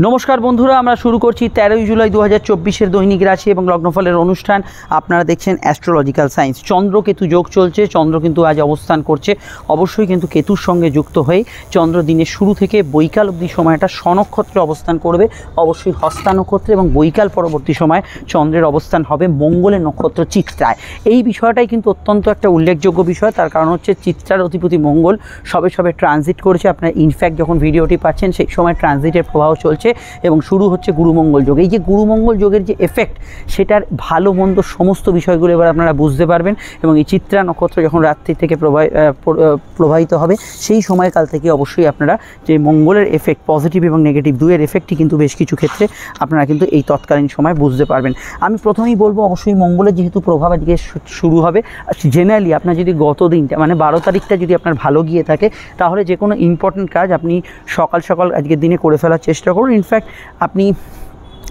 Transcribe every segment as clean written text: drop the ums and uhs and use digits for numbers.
নমস্কার বন্ধুরা, আমরা শুরু করছি 13 জুলাই 2024-এর দৈনিক রাশি এবং লগ্নফলের অনুষ্ঠান। আপনারা দেখছেন অ্যাস্ট্রোলজিক্যাল সায়েন্স। চন্দ্র কেতু যোগ চলছে। চন্দ্র কিন্তু আজ অবস্থান করছে অবশ্যই কিন্তু কেতুর সঙ্গে যুক্ত হয়ে চন্দ্র দিনের শুরু থেকে বৈকাল অবধি সময়টা স্বনক্ষত্রে অবস্থান করবে, অবশ্যই হস্তা নক্ষত্রে, এবং বৈকাল পরবর্তী সময় চন্দ্রের অবস্থান হবে মঙ্গলের নক্ষত্র চিত্রায়। এই বিষয়টাই কিন্তু অত্যন্ত একটা উল্লেখযোগ্য বিষয়। তার কারণ হচ্ছে চিত্রার অধিপতি মঙ্গল সবে সবে ট্রানজিট করেছে। আপনারা ইনফ্যাক্ট যখন ভিডিওটি পাচ্ছেন সেই সময় ট্রানজিটের প্রবাহ চলছে এবং শুরু হচ্ছে গুরুমঙ্গল যোগ। এই যে গুরুমঙ্গল যোগের যে এফেক্ট, সেটার ভালো মন্দ সমস্ত বিষয়গুলো এবার আপনারা বুঝতে পারবেন। এবং এই চিত্রা নক্ষত্র যখন রাত্রি থেকে প্রবাহিত হবে সেই সময়কাল থেকে অবশ্যই আপনারা যে মঙ্গলের এফেক্ট, পজিটিভ এবং নেগেটিভ দুয়ের এফেক্টই কিন্তু বেশ কিছু ক্ষেত্রে আপনারা কিন্তু এই তৎকালীন সময় বুঝতে পারবেন। আমি প্রথমেই বলবো, অবশ্যই মঙ্গলের যেহেতু প্রভাব আজকে শুরু হবে, জেনারেলি আপনার যদি গত দিনটা মানে 12 তারিখটা যদি আপনার ভালো গিয়ে থাকে, তাহলে যে কোনো ইম্পর্টেন্ট কাজ আপনি সকাল সকাল আজকের দিনে করে ফেলার চেষ্টা করুন। ইনফ্যাক্ট আপনি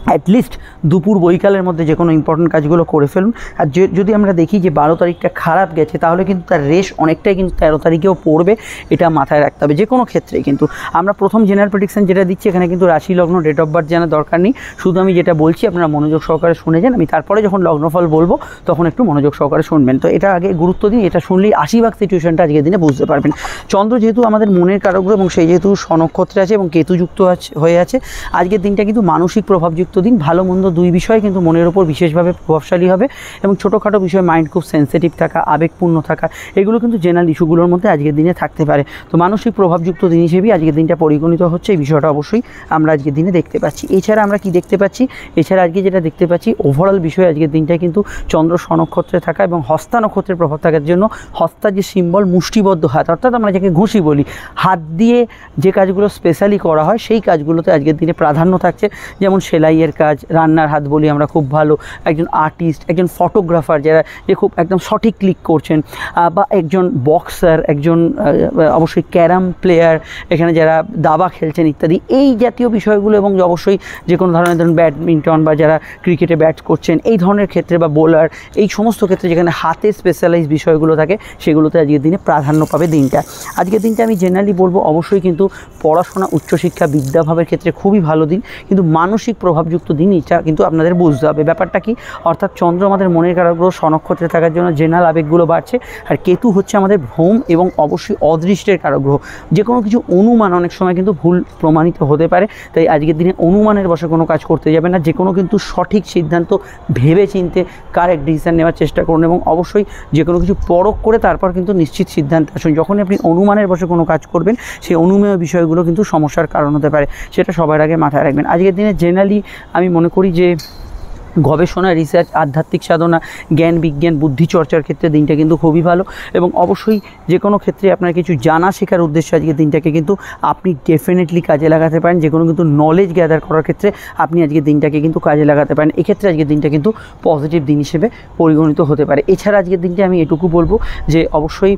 অ্যাটলিস্ট দুপুর বৈকালের মধ্যে যে কোনো ইম্পর্টেন্ট কাজগুলো করে ফেলুন। আর যদি আমরা দেখি যে 12 তারিখটা খারাপ গেছে, তাহলে কিন্তু তার রেশ অনেকটাই কিন্তু 13 তারিখেও পড়বে, এটা মাথায় রাখতে হবে যে কোনো ক্ষেত্রে। কিন্তু আমরা প্রথম জেনারেল প্রেডিকশন যেটা দিচ্ছি, এখানে কিন্তু রাশি লগ্ন ডেট অফ বার্থ জানার দরকার নেই। শুধু আমি যেটা বলছি আপনারা মনোযোগ সহকারে শুনে যান। আমি তারপরে যখন লগ্নফল বলবো তখন একটু মনোযোগ সহকারে শুনবেন। তো এটা আগে গুরুত্ব দিন, এটা শুনলেই 80% সিচুয়েশনটা আজকের দিনে বুঝতে পারবেন। চন্দ্র যেহেতু আমাদের মনের কারকগ্রহ এবং সেই যেহেতু স্বনক্ষত্রে আছে এবং কেতু যুক্ত হয়ে আছে, আজকের দিনটা কিন্তু মানসিক প্রভাবযুক্ত দিন। ভালো মন্দ দুই বিষয় কিন্তু মনের ওপর বিশেষভাবে প্রভাবশালী হবে এবং ছোটোখাটো বিষয়ে মাইন্ড খুব সেন্সিটিভ থাকা, আবেগপূর্ণ থাকা, এগুলো কিন্তু জেনারেল ইস্যুগুলোর মধ্যে আজকের দিনে থাকতে পারে। তো মানসিক প্রভাবযুক্ত দিন হিসেবেই আজকের দিনটা পরিগণিত হচ্ছে। এই বিষয়টা অবশ্যই আমরা আজকের দিনে দেখতে পাচ্ছি। এছাড়া আমরা কি দেখতে পাচ্ছি? এছাড়া আজকে যেটা দেখতে পাচ্ছি, ওভারঅল বিষয় আজকের দিনটা কিন্তু চন্দ্র স্বনক্ষত্রে থাকা এবং হস্তা নক্ষত্রের প্রভাব থাকার জন্য হস্তার যে সিম্বল মুষ্টিবদ্ধ হাত, অর্থাৎ আমরা যাকে ঘুষি বলি, হাত দিয়ে যে কাজগুলো স্পেশালি করা হয় সেই কাজগুলোতে আজকের দিনে প্রাধান্য থাকছে। যেমন সেলাইয়ের কাজ, রান্নার হাত বলি আমরা খুব ভালো, একজন আর্টিস্ট, একজন ফটোগ্রাফার যারা যে খুব একদম সঠিক ক্লিক করছেন, বা একজন বক্সার, একজন অবশ্যই ক্যারাম প্লেয়ার, এখানে যারা দাবা খেলছেন ইত্যাদি, এই জাতীয় বিষয়গুলো, এবং অবশ্যই যে কোনো ধরনের ধরুন ব্যাডমিন্টন বা যারা ক্রিকেটে ব্যাট করছেন এই ধরনের ক্ষেত্রে, বা বোলার, এই সমস্ত ক্ষেত্রে যেখানে হাতে স্পেশালাইজ বিষয়গুলো থাকে সেগুলোতে আজকের দিনে প্রাধান্য পাবে দিনটা। আজকের দিনটা আমি জেনারেলি বলবো অবশ্যই কিন্তু পড়াশোনা, উচ্চশিক্ষা, বিদ্যাভাবের ক্ষেত্রে খুবই ভালো দিন, কিন্তু মানসিক প্রভাবযুক্ত দিন। এটা কিন্তু আপনাদের বুঝতে হবে ব্যাপারটা কি। অর্থাৎ চন্দ্র আমাদের মনের কারকগ্রহ, স্বনক্ষত্রে থাকার জন্য জেনারেল আবেগগুলো বাড়ছে, আর কেতু হচ্ছে আমাদের ভ্রম এবং অবশ্যই অদৃষ্টের কারকগ্রহ। যে কোনো কিছু অনুমান অনেক সময় কিন্তু ভুল প্রমাণিত হতে পারে, তাই আজকের দিনে অনুমানের বশে কোনো কাজ করতে যাবে না। যে কোনো কিন্তু সঠিক সিদ্ধান্ত ভেবে চিনতে কারেক্ট ডিসিশন নেওয়ার চেষ্টা করুন, এবং অবশ্যই যে কোনো কিছু পরখ করে তারপর কিন্তু নিশ্চিত সিদ্ধান্ত আসুন। যখনই আপনি অনুমানের বশে কোনো কাজ করবেন, সেই অনুমেয় বিষয়গুলো কিন্তু সমস্যার কারণ হতে পারে, সেটা সবার আগে মাথায় রাখবেন। আজকের দিনে জেনারেলি আমি মনে করি যে গবেষণা, রিসার্চ, আধ্যাত্মিক সাধনা, জ্ঞান বিজ্ঞান, বুদ্ধি চর্চার ক্ষেত্রে দিনটা কিন্তু খুবই ভালো, এবং অবশ্যই যে কোনো ক্ষেত্রে আপনার কিছু জানা শেখার উদ্দেশ্যে আজকের দিনটাকে কিন্তু আপনি ডেফিনেটলি কাজে লাগাতে পারেন। যে কোনো কিন্তু নলেজ গ্যাদার করার ক্ষেত্রে আপনি আজকের দিনটাকে কিন্তু কাজে লাগাতে পারেন। এক্ষেত্রে আজকের দিনটা কিন্তু পজিটিভ দিন হিসেবে পরিগণিত হতে পারে। এছাড়া আজকের দিনটা আমি এটুকু বলবো যে অবশ্যই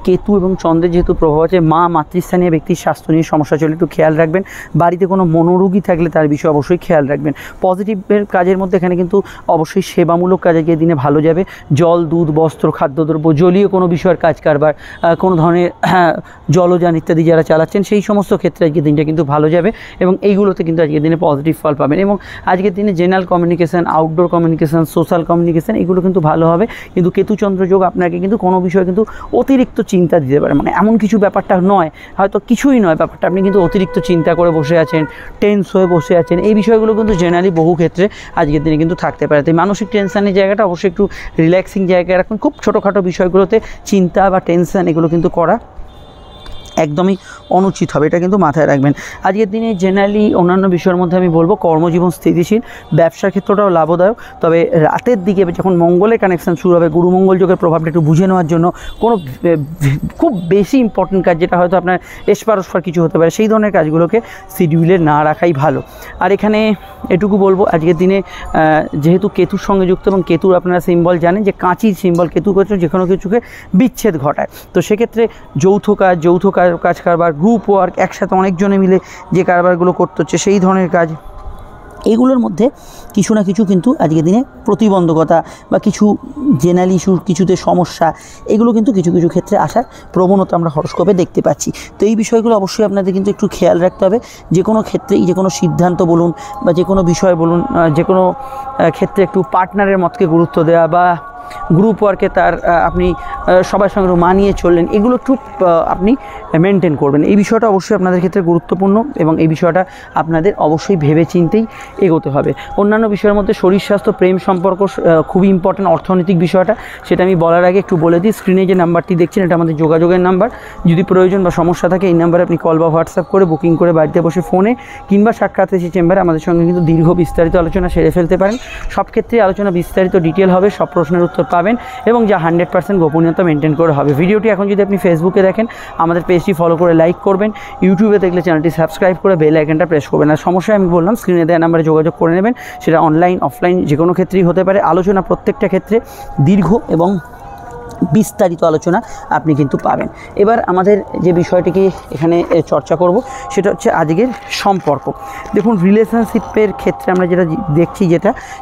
কেতু এবং চন্দ্রের যেহেতু প্রভাব আছে, মাতৃস্থানীয় ব্যক্তির স্বাস্থ্য নিয়ে সমস্যা চলে একটু খেয়াল রাখবেন। বাড়িতে কোনো মনোরোগী থাকলে তার বিষয়ে অবশ্যই খেয়াল রাখবেন। পজিটিভের কাজের মধ্যে এখানে কিন্তু অবশ্যই সেবামূলক কাজ আজকের দিনে ভালো যাবে। জল, দুধ, বস্ত্র, খাদ্যদ্রব্য, জলীয় কোনো বিষয়ের কাজ কারবার, কোনো ধরনের জলযান ইত্যাদি যারা চালাচ্ছেন সেই সমস্ত ক্ষেত্রে আজকের দিনটা কিন্তু ভালো যাবে, এবং এইগুলোতে কিন্তু আজকের দিনে পজিটিভ ফল পাবেন। এবং আজকের দিনে general communication, outdoor communication, social communication, এগুলো কিন্তু ভালো হবে। কিন্তু কেতুচন্দ্র যোগ আপনাকে কিন্তু কোনো বিষয়ে কিন্তু অতিরিক্ত চিন্তা দিতে পারে। মানে এমন কিছু ব্যাপারটা নয়, হয়তো কিছুই নয় ব্যাপারটা, আপনি কিন্তু অতিরিক্ত চিন্তা করে বসে আছেন, টেন্স হয়ে বসে আছেন, এই বিষয়গুলো কিন্তু জেনারেলি বহু ক্ষেত্রে আজকের দিনে কিন্তু থাকতে পারে। তাই মানসিক টেনশনের জায়গাটা অবশ্যই একটু রিল্যাক্সিং জায়গায় রাখুন। খুব ছোটোখাটো বিষয়গুলোতে চিন্তা বা টেনশন এগুলো কিন্তু করা একদমই অনুচিত হবে, এটা কিন্তু মাথায় রাখবেন। আজকের দিনে জেনারেলি অন্যান্য বিষয়ের মধ্যে আমি বলবো কর্মজীবন স্থিতিশীল, ব্যবসার ক্ষেত্রটাও লাভদায়ক। তবে রাতের দিকে যখন মঙ্গলের কানেকশান শুরু হবে, গুরুমঙ্গল যোগের প্রভাবটা একটু বুঝে নেওয়ার জন্য কোনো খুব বেশি ইম্পর্টেন্ট কাজ যেটা হয়তো আপনার এসপার ওসপার কিছু হতে পারে, সেই ধরনের কাজগুলোকে শিডিউলে না রাখাই ভালো। আর এখানে এটুকু বলবো আজকের দিনে যেহেতু কেতুর সঙ্গে যুক্ত, এবং কেতুর আপনারা সিম্বল জানেন যে কাঁচির সিম্বল, কেতু করছে যে কোনো কিছুকে বিচ্ছেদ ঘটায়। তো সেক্ষেত্রে যৌথ কাজ কারবার, গ্রুপ ওয়ার্ক, একসাথে অনেকজনে মিলে যে কারবারগুলো করতে হচ্ছে সেই ধরনের কাজ, এইগুলোর মধ্যে কিছু না কিছু কিন্তু আজকের দিনে প্রতিবন্ধকতা বা কিছু জেনারেল ইস্যুর কিছুতে সমস্যা, এগুলো কিন্তু কিছু কিছু ক্ষেত্রে আসার প্রবণতা আমরা হরোস্কোপে দেখতে পাচ্ছি। তো এই বিষয়গুলো অবশ্যই আপনাদের কিন্তু একটু খেয়াল রাখতে হবে। যে কোনো ক্ষেত্রেই, যে কোনো সিদ্ধান্ত বলুন বা যে কোনো বিষয় বলুন, যে কোনো ক্ষেত্রে একটু পার্টনারের মতকে গুরুত্ব দেওয়া বা গ্রুপ ওয়ার্কে তার আপনি সবার সঙ্গে মানিয়ে চললেন, এগুলো একটু আপনি মেনটেন করবেন। এই বিষয়টা অবশ্যই আপনাদের ক্ষেত্রে গুরুত্বপূর্ণ এবং এই বিষয়টা আপনাদের অবশ্যই ভেবে চিন্তেই এগোতে হবে। অন্যান্য বিষয়ের মধ্যে শরীর স্বাস্থ্য, প্রেম সম্পর্ক খুবই ইম্পর্ট্যান্ট। অর্থনৈতিক বিষয়টা সেটা আমি বলার আগে একটু বলে দিই, স্ক্রিনে যে নাম্বারটি দেখছেন এটা আমাদের যোগাযোগের নাম্বার। যদি প্রয়োজন বা সমস্যা থাকে এই নাম্বারে আপনি কল বা হোয়াটসঅ্যাপ করে বুকিং করে বাড়িতে বসে ফোনে কিংবা সাক্ষাৎ এসে চেম্বারে আমাদের সঙ্গে কিন্তু দীর্ঘ বিস্তারিত আলোচনা সেরে ফেলতে পারেন। সব ক্ষেত্রে আলোচনা বিস্তারিত ডিটেল হবে, সব প্রশ্নের উত্তর পাবেন এবং যা 100% গোপনীয়তা মেনটেন করে হবে। ভিডিওটি এখন যদি আপনি ফেসবুকে দেখেন আমাদের পেজটি ফলো করে লাইক করবেন, ইউটিউবে দেখলে চ্যানেলটি সাবস্ক্রাইব করে বেল আইকনটা প্রেস করবেন। আর সমস্যায় আমি বললাম স্ক্রিনে দেওয়া নাম্বারে যোগাযোগ করে নেবেন, সেটা অনলাইন অফলাইন যে কোনো ক্ষেত্রেই হতে পারে। আলোচনা প্রত্যেকটা ক্ষেত্রে দীর্ঘ এবং বিস্তারিত আলোচনা আপনি কিন্তু পাবেন। এবার আমাদের যে বিষয়টিকে এখানে চর্চা করব সেটা হচ্ছে আজকের সম্পর্ক। দেখুন, রিলেশনশিপের ক্ষেত্রে আমরা যেটা দেখছি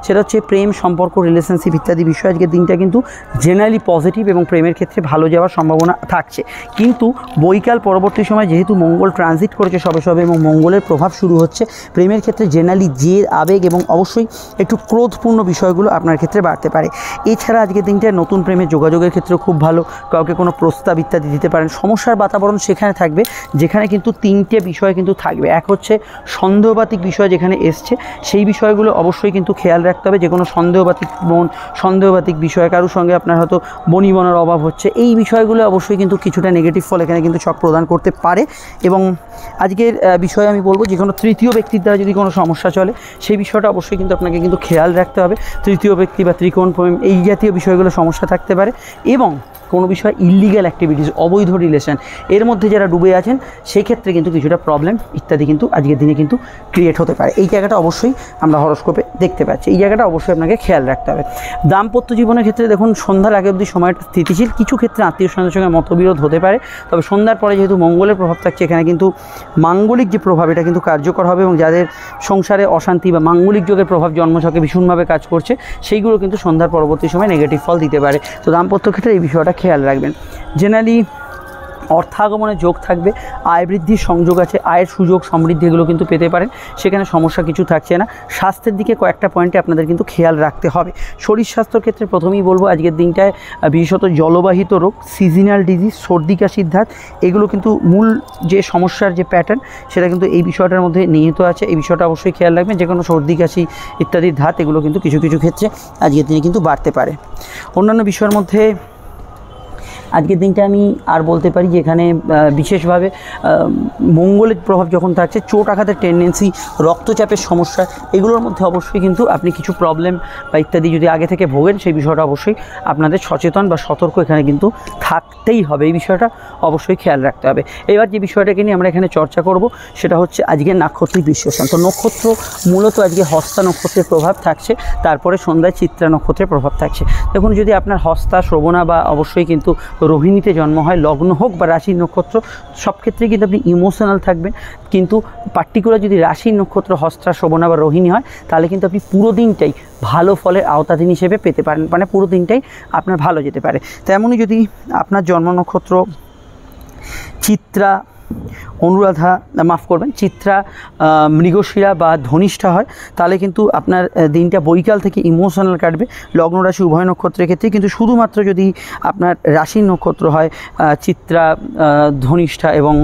সেটা হচ্ছে প্রেম, সম্পর্ক, রিলেশনশিপ ইত্যাদি বিষয়। আজকের দিনটা কিন্তু জেনারেলি পজিটিভ এবং প্রেমের ক্ষেত্রে ভালো যাওয়ার সম্ভাবনা থাকছে। কিন্তু বৈকাল পরবর্তী সময় যেহেতু মঙ্গল ট্রানজিট করেছে সবে সবে এবং মঙ্গলের প্রভাব শুরু হচ্ছে, প্রেমের ক্ষেত্রে জেনারেলি জেদ, আবেগ এবং অবশ্যই একটু ক্রোধপূর্ণ বিষয়গুলো আপনার ক্ষেত্রে বাড়তে পারে। এছাড়া আজকের দিনটা নতুন প্রেমের যোগাযোগের ক্ষেত্রে খুব ভালো, কাউকে কোনো প্রস্তাব ইত্যাদি দিতে পারেন। সমস্যার বাতাবরণ সেখানে থাকবে যেখানে কিন্তু তিনটে বিষয় কিন্তু থাকবে। এক হচ্ছে সন্দেহবাতিক বিষয় যেখানে এসছে, সেই বিষয়গুলো অবশ্যই কিন্তু খেয়াল রাখতে হবে। যে কোনো সন্দেহবাতিক মন, সন্দেহবাতিক বিষয়, কারোর সঙ্গে আপনার হয়তো বনিবনার অভাব হচ্ছে, এই বিষয়গুলো অবশ্যই কিন্তু কিছুটা নেগেটিভ ফল এখানে কিন্তু ছক প্রদান করতে পারে। এবং আজকের বিষয়ে আমি বলবো যে কোনো তৃতীয় ব্যক্তির দ্বারা যদি কোনো সমস্যা চলে সেই বিষয়টা অবশ্যই কিন্তু আপনাকে কিন্তু খেয়াল রাখতে হবে। তৃতীয় ব্যক্তি বা ত্রিকোণ প্রেম এই জাতীয় বিষয়গুলো সমস্যা থাকতে পারে। এবং কোনো বিষয় ইললিগ্যাল অ্যাক্টিভিটিস, অবৈধ রিলেশন এর মধ্যে যারা ডুবে আছেন সেই ক্ষেত্রে কিন্তু কিছুটা প্রবলেম ইত্যাদি কিন্তু আজকের দিনে কিন্তু ক্রিয়েট হতে পারে। এই জায়গাটা অবশ্যই আমরা হরোস্কোপে দেখতে পাচ্ছি, এই জায়গাটা অবশ্যই আপনাকে খেয়াল রাখতে হবে। দাম্পত্য জীবনের ক্ষেত্রে দেখুন, সন্ধ্যার আগে অবধি সময়টা স্থিতিশীল, কিছু ক্ষেত্রে আত্মীয় স্বজনের সঙ্গে মতবিরোধ হতে পারে, তবে সন্ধ্যার পরে যেহেতু মঙ্গলের প্রভাব থাকছে এখানে কিন্তু মাঙ্গলিক যে প্রভাব এটা কিন্তু কার্যকর হবে এবং যাদের সংসারে অশান্তি বা মাঙ্গলিক যোগের প্রভাব জন্মছকে ভীষণভাবে কাজ করছে সেইগুলো কিন্তু সন্ধ্যার পরবর্তী সময় নেগেটিভ ফল দিতে পারে। তো দাম্পত্য ক্ষেত্রে এই বিষয়টা খেয়াল রাখবেন। জেনারেলি অর্থাগমনের যোগ থাকবে, আয় বৃদ্ধির সংযোগ আছে, আয়ের সুযোগ সমৃদ্ধি এগুলো কিন্তু পেতে পারেন, সেখানে সমস্যা কিছু থাকছে না। স্বাস্থ্যের দিকে কয়েকটা পয়েন্টে আপনাদের কিন্তু খেয়াল রাখতে হবে। শরীর স্বাস্থ্যের ক্ষেত্রে প্রথমেই বলবো আজকের দিনটায় বিশেষত জলবাহিত রোগ, সিজনাল ডিজিজ, সর্দি কাশির ধাত, এগুলো কিন্তু মূল যে সমস্যার যে প্যাটার্ন সেটা কিন্তু এই বিষয়টার মধ্যে নিহিত আছে। এই বিষয়টা অবশ্যই খেয়াল রাখবেন। যে কোনো সর্দি কাশি ইত্যাদির ধাত এগুলো কিন্তু কিছু কিছু ক্ষেত্রে আজকের দিনে কিন্তু বাড়তে পারে। অন্যান্য বিষয়ের মধ্যে আজকের দিনটা আমি আর বলতে পারি যে এখানে বিশেষভাবে মঙ্গলের প্রভাব যখন থাকছে, চোট আঘাতের টেন্ডেন্সি, রক্তচাপের সমস্যা, এগুলোর মধ্যে অবশ্যই কিন্তু আপনি কিছু প্রবলেম বা ইত্যাদি যদি আগে থেকে ভোগেন সেই বিষয়টা অবশ্যই আপনাদের সচেতন বা সতর্ক এখানে কিন্তু থাকতেই হবে। এই বিষয়টা অবশ্যই খেয়াল রাখতে হবে। এবার যে বিষয়টাকে নিয়ে আমরা এখানে চর্চা করব সেটা হচ্ছে আজকের নাক্ষত্রিক বিশ্লেষণ। তো নক্ষত্র মূলত আজকে হস্তা নক্ষত্রের প্রভাব থাকছে, তারপরে সন্ধ্যায় চিত্রা নক্ষত্রের প্রভাব থাকছে। দেখুন, যদি আপনার হস্তা, শ্রবণা বা অবশ্যই কিন্তু রোহিণীতে জন্ম হয়, লগ্ন হোক বা রাশির নক্ষত্র, সব ক্ষেত্রেই কিন্তু আপনি ইমোশনাল থাকবেন। কিন্তু পার্টিকুলার যদি রাশির নক্ষত্র হস্তা, শ্রবণা বা রোহিণী হয় তাহলে কিন্তু আপনি পুরো দিনটাই ভালো ফলের আওতাধীন হিসেবে পেতে পারেন, মানে পুরো দিনটাই আপনার ভালো যেতে পারে। তেমনই যদি আপনার জন্ম নক্ষত্র চিত্রা, অনুরাধা, মাফ করবেন, চিত্রা, মৃগশিরা বা ধনিষ্ঠা হয় তাহলে কিন্তু আপনার দিনটা বৈকাল থেকে ইমোশনাল কাটবে। লগ্ন রাশি উভয় নক্ষত্রের ক্ষেত্রে কিন্তু শুধুমাত্র যদি আপনার রাশির নক্ষত্র হয় চিত্রা, ধনিষ্ঠা এবং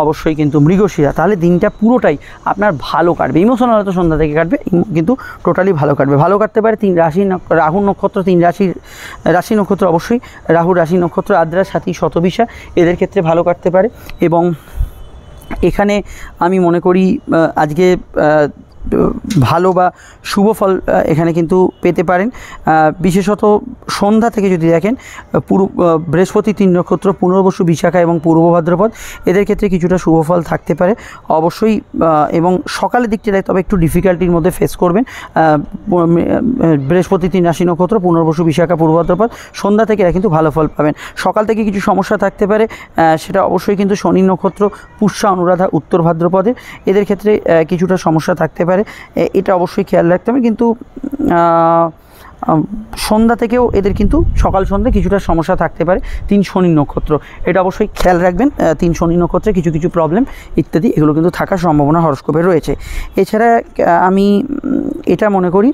অবশ্যই কিন্তু মৃগশিরা, তাহলে দিনটা পুরোটাই আপনার ভালো কাটবে। ইমোশনাল হয়তো সন্ধ্যা থেকে কাটবে কিন্তু টোটালি ভালো কাটবে। ভালো কাটতে পারে রাহুর নক্ষত্র, রাশি নক্ষত্র অবশ্যই রাহুর রাশি নক্ষত্র আদ্রা, সাথী, শতবিশা, এদের ক্ষেত্রে ভালো কাটতে পারে। এবং এখানে আমি মনে করি আজকে ভালো বা শুভ ফল এখানে কিন্তু পেতে পারেন। বিশেষত সন্ধ্যা থেকে যদি দেখেন বৃহস্পতি 3 নক্ষত্র, পুনর্বসু, বিশাখা এবং পূর্ব ভাদ্রপদ, এদের ক্ষেত্রে কিছুটা শুভ ফল থাকতে পারে অবশ্যই। এবং সকালের দিকটা তবে একটু ডিফিকাল্টির মধ্যে ফেস করবেন। বৃহস্পতি 3 রাশি নক্ষত্র, পুনর্বসু, বিশাখা, পূর্ব ভাদ্রপদ, সন্ধ্যা থেকে এরা কিন্তু ভালো ফল পাবেন। সকাল থেকে কিছু সমস্যা থাকতে পারে, সেটা অবশ্যই কিন্তু শনি নক্ষত্র, পুষ্যা, অনুরাধা, উত্তর ভাদ্রপদের, এদের ক্ষেত্রে কিছুটা সমস্যা থাকতে পারে। পারে, এটা অবশ্যই খেয়াল রাখতে হবে। কিন্তু সন্ধ্যা থেকেও এদের কিন্তু সকাল সন্ধ্যে কিছুটা সমস্যা থাকতে পারে। 3 শনি নক্ষত্র, এটা অবশ্যই খেয়াল রাখবেন। 3 শনি নক্ষত্রে কিছু কিছু প্রবলেম ইত্যাদি এগুলো কিন্তু থাকার সম্ভাবনা হরস্কোপে রয়েছে। এছাড়া আমি এটা মনে করি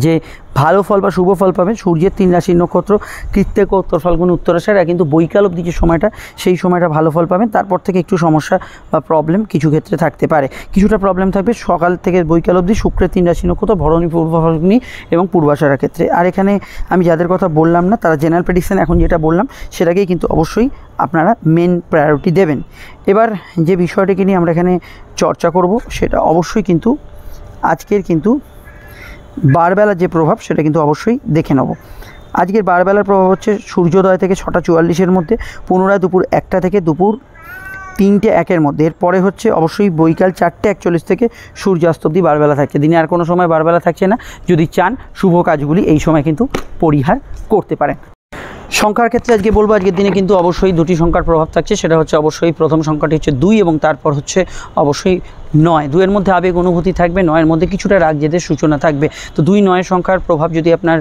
যে ভালো ফল বা শুভ ফল পাবেন সূর্যের 3 রাশির নক্ষত্র কৃত্তিক, উত্তর ফাল্গুন, উত্তরাষাঢ়া, কিন্তু বৈকাল অবধি যে সময়টা সেই সময়টা ভালো ফল পাবেন। তারপর থেকে একটু সমস্যা বা প্রবলেম কিছু ক্ষেত্রে থাকতে পারে। কিছুটা প্রবলেম থাকবে সকাল থেকে বৈকাল অবধি শুক্রের 3 রাশি নক্ষত্র ভরণী, পূর্ব ফাল্গুনী এবং পূর্বাষাঢ়ার ক্ষেত্রে। আর এখানে আমি যাদের কথা বললাম না তারা জেনারেল প্রেডিকশন এখন যেটা বললাম সেটাকেই কিন্তু অবশ্যই আপনারা মেন প্রায়োরিটি দেবেন। এবার যে বিষয়টিকে নিয়ে আমরা এখানে চর্চা করব সেটা অবশ্যই কিন্তু আজকের কিন্তু বারবেলার যে প্রভাব সেটা কিন্তু অবশ্যই দেখে নেব। আজকের বারবেলার প্রভাব হচ্ছে সূর্যোদয় থেকে 6টা 44-এর মধ্যে, পুনরায় দুপুর 1টা থেকে দুপুর 3টে 1-এর মধ্যে। এরপরে হচ্ছে অবশ্যই বৈকাল 4টে 41 থেকে সূর্যাস্ত অবধি বারবেলা থাকছে। দিনে আর কোনো সময় বারবেলা থাকছে না। যদি চান শুভ কাজগুলি এই সময় কিন্তু পরিহার করতে পারেন। সংখ্যার ক্ষেত্রে আজকে বলবো আজকের দিনে কিন্তু অবশ্যই 2টি সংখ্যার প্রভাব থাকছে। সেটা হচ্ছে অবশ্যই প্রথম সংখ্যাটি হচ্ছে 2 এবং তারপর হচ্ছে অবশ্যই 9। 2-এর মধ্যে আবেগ অনুভূতি থাকবে, 9-এর মধ্যে কিছুটা রাগ জেদের সূচনা থাকবে। তো 2, 9 সংখ্যার প্রভাব যদি আপনার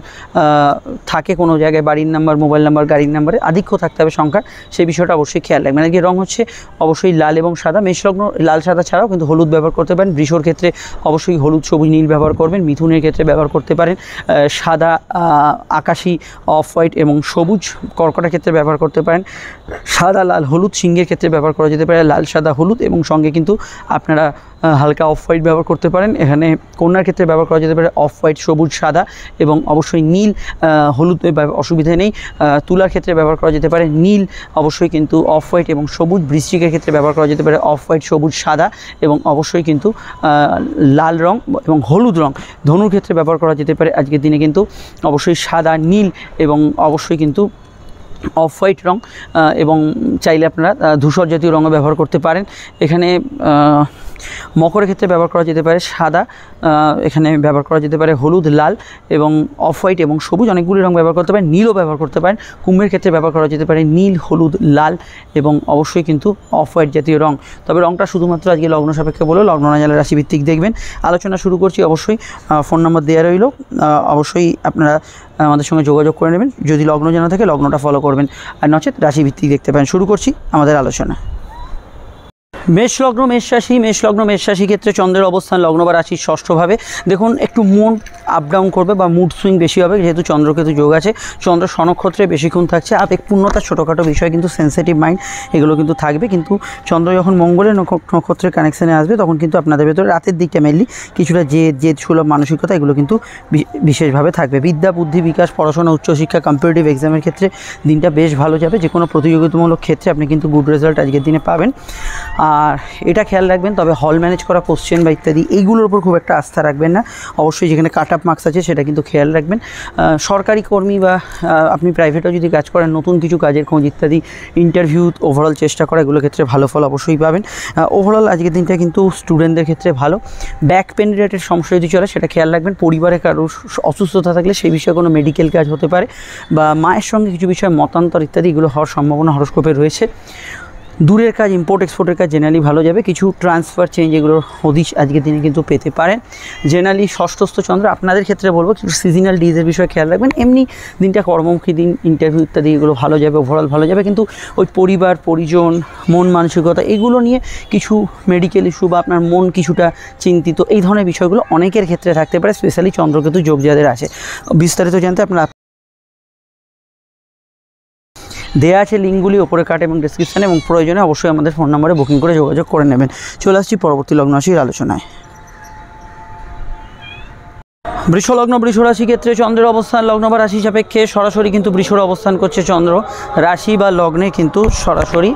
থাকে কোনো জায়গায়, বাড়ির নাম্বার, মোবাইল নাম্বার, গাড়ির নাম্বারে আধিক্য থাকতে হবে সংখ্যার, সেই বিষয়টা অবশ্যই খেয়াল রাখবেন। আজকে রং হচ্ছে অবশ্যই লাল এবং সাদা। মেষলগ্ন লাল সাদা ছাড়াও কিন্তু হলুদ ব্যবহার করতে পারেন। বৃষর ক্ষেত্রে অবশ্যই হলুদ, সবুজ, নীল ব্যবহার করবেন। মিথুনের ক্ষেত্রে ব্যবহার করতে পারেন সাদা, আকাশি, অফ হোয়াইট এবং সবুজ। কর্কটের ক্ষেত্রে ব্যবহার করতে পারেন সাদা, লাল, হলুদ। সিংহের ক্ষেত্রে ব্যবহার করা যেতে পারে লাল, সাদা, হলুদ এবং সঙ্গে কিন্তু আপনারা হালকা অফ হোয়াইট ব্যবহার করতে পারেন। এখানে কন্যার ক্ষেত্রে ব্যবহার করা যেতে পারে অফ হোয়াইট, সবুজ, সাদা এবং অবশ্যই নীল, হলুদ অসুবিধা নেই। তুলার ক্ষেত্রে ব্যবহার করা যেতে পারে নীল, অবশ্যই কিন্তু অফ হোয়াইট এবং সবুজ। বৃশ্চিকের ক্ষেত্রে ব্যবহার করা যেতে পারে অফ হোয়াইট, সবুজ, সাদা এবং অবশ্যই কিন্তু লাল রং এবং হলুদ রং। ধনুর ক্ষেত্রে ব্যবহার করা যেতে পারে আজকের দিনে কিন্তু অবশ্যই সাদা, নীল এবং অবশ্যই কিন্তু অফ হোয়াইট রং এবং চাইলে আপনারা ধূসর জাতীয় রঙও ব্যবহার করতে পারেন। এখানে মকরের ক্ষেত্রে ব্যবহার করা যেতে পারে সাদা, এখানে ব্যবহার করা যেতে পারে হলুদ, লাল এবং অফ হোয়াইট এবং সবুজ। অনেকগুলি রং ব্যবহার করতে পারেন। নীলও ব্যবহার করতে পারেন। কুম্ভের ক্ষেত্রে ব্যবহার করা যেতে পারে নীল, হলুদ, লাল এবং অবশ্যই কিন্তু অফ হোয়াইট জাতীয় রং। তবে রংটা শুধুমাত্র আজকে লগ্ন সাপেক্ষে বলেও লগ্ন না জানলে রাশিভিত্তিক দেখবেন। আলোচনা শুরু করছি। অবশ্যই ফোন নম্বর দেওয়া রইল, অবশ্যই আপনারা আমাদের সঙ্গে যোগাযোগ করে নেবেন। যদি লগ্ন জানা থাকে লগ্নটা ফলো করবেন, আর নচেত রাশিভিত্তিক দেখতে পারেন। শুরু করছি আমাদের আলোচনা। মেষলগ্ন, মেষরাশি। মেষলগ্ন, মেষরাশি ক্ষেত্রে চন্দ্রের অবস্থান লগ্ন বা রাশির ষষ্ঠভাবে। দেখুন একটু মুড আপ ডাউন করবে বা মুড সুইং বেশি হবে, যেহেতু চন্দ্রকেতু যোগ আছে। চন্দ্র স্বনক্ষত্রে বেশিক্ষণ থাকছে। আবেগপূর্ণতা, ছোটোখাটো বিষয় কিন্তু সেন্সিটিভ মাইন্ড এগুলো কিন্তু থাকবে। কিন্তু চন্দ্র যখন মঙ্গলের নক্ষত্রের কানেকশানে আসবে তখন কিন্তু আপনাদের ভেতরে রাতের দিকটা মেনলি কিছুটা জেদ সুলভ মানসিকতা এগুলো কিন্তু বিশেষভাবে থাকবে। বিদ্যা, বুদ্ধি, বিকাশ, পড়াশোনা, উচ্চশিক্ষা, কম্পিটিটিভ এক্সামের ক্ষেত্রে দিনটা বেশ ভালো যাবে। যে কোনো প্রতিযোগিতামূলক ক্ষেত্রে আপনি কিন্তু গুড রেজাল্ট আজকের দিনে পাবেন। আর এটা খেয়াল রাখবেন, তবে হল ম্যানেজ করা কোশ্চেন বা ইত্যাদি এইগুলোর উপর খুব একটা আস্থা রাখবেন না। অবশ্যই যেখানে কাট অফ মার্কস আছে সেটা কিন্তু খেয়াল রাখবেন। সরকারি কর্মী বা আপনি প্রাইভেটেও যদি কাজ করেন, নতুন কিছু কাজের খোঁজ ইত্যাদি, ইন্টারভিউ ওভারঅল চেষ্টা করা, এগুলোর ক্ষেত্রে ভালো ফল অবশ্যই পাবেন। ওভারঅল আজকের দিনটা কিন্তু স্টুডেন্টদের ক্ষেত্রে ভালো। ব্যাক পেন রিলেটেড সমস্যা যদি চলে সেটা খেয়াল রাখবেন। পরিবারে কারোর অসুস্থতা থাকলে সেই বিষয়ে কোনো মেডিকেল কাজ হতে পারে বা মায়ের সঙ্গে কিছু বিষয়ে মতান্তর ইত্যাদি এগুলো হওয়ার সম্ভাবনা হরস্কোপে রয়েছে। দূরের কাজ, ইম্পোর্ট এক্সপোর্টের কাজ জেনারেলি ভালো যাবে। কিছু ট্রান্সফার চেঞ্জ এগুলোর হদিশ আজকের দিনে কিন্তু পেতে পারেন। জেনারেলি ষষ্ঠস্থ চন্দ্র আপনাদের ক্ষেত্রে বলবো কিছু সিজনাল ডিজের বিষয়ে খেয়াল রাখবেন। এমনি দিনটা কর্মমুখী দিন, ইন্টারভিউ ইত্যাদি এগুলো ভালো যাবে, ওভারঅল ভালো যাবে। কিন্তু ওই পরিবার, পরিজন, মন মানসিকতা এগুলো নিয়ে কিছু মেডিকেল ইস্যু বা আপনার মন কিছুটা চিন্তিত, এই ধরনের বিষয়গুলো অনেকের ক্ষেত্রে থাকতে পারে, স্পেশালি চন্দ্রকেতু যোগ যাদের আছে। বিস্তারিত জানতে আপনারা দেয়া আছে লিঙ্কগুলি ওপরে কাট এবং ডিসক্রিপশানে, এবং প্রয়োজনে অবশ্যই আমাদের ফোন নম্বরে বুকিং করে যোগাযোগ করে নেবেন। চলে আসছি পরবর্তী লগ্ন রাশির আলোচনায়। বৃষলগ্ন, বৃষরাশি ক্ষেত্রে চন্দ্রের অবস্থান লগ্ন বা রাশি সাপেক্ষে সরাসরি কিন্তু বৃষর অবস্থান করছে চন্দ্র। রাশি বা লগ্নে কিন্তু সরাসরি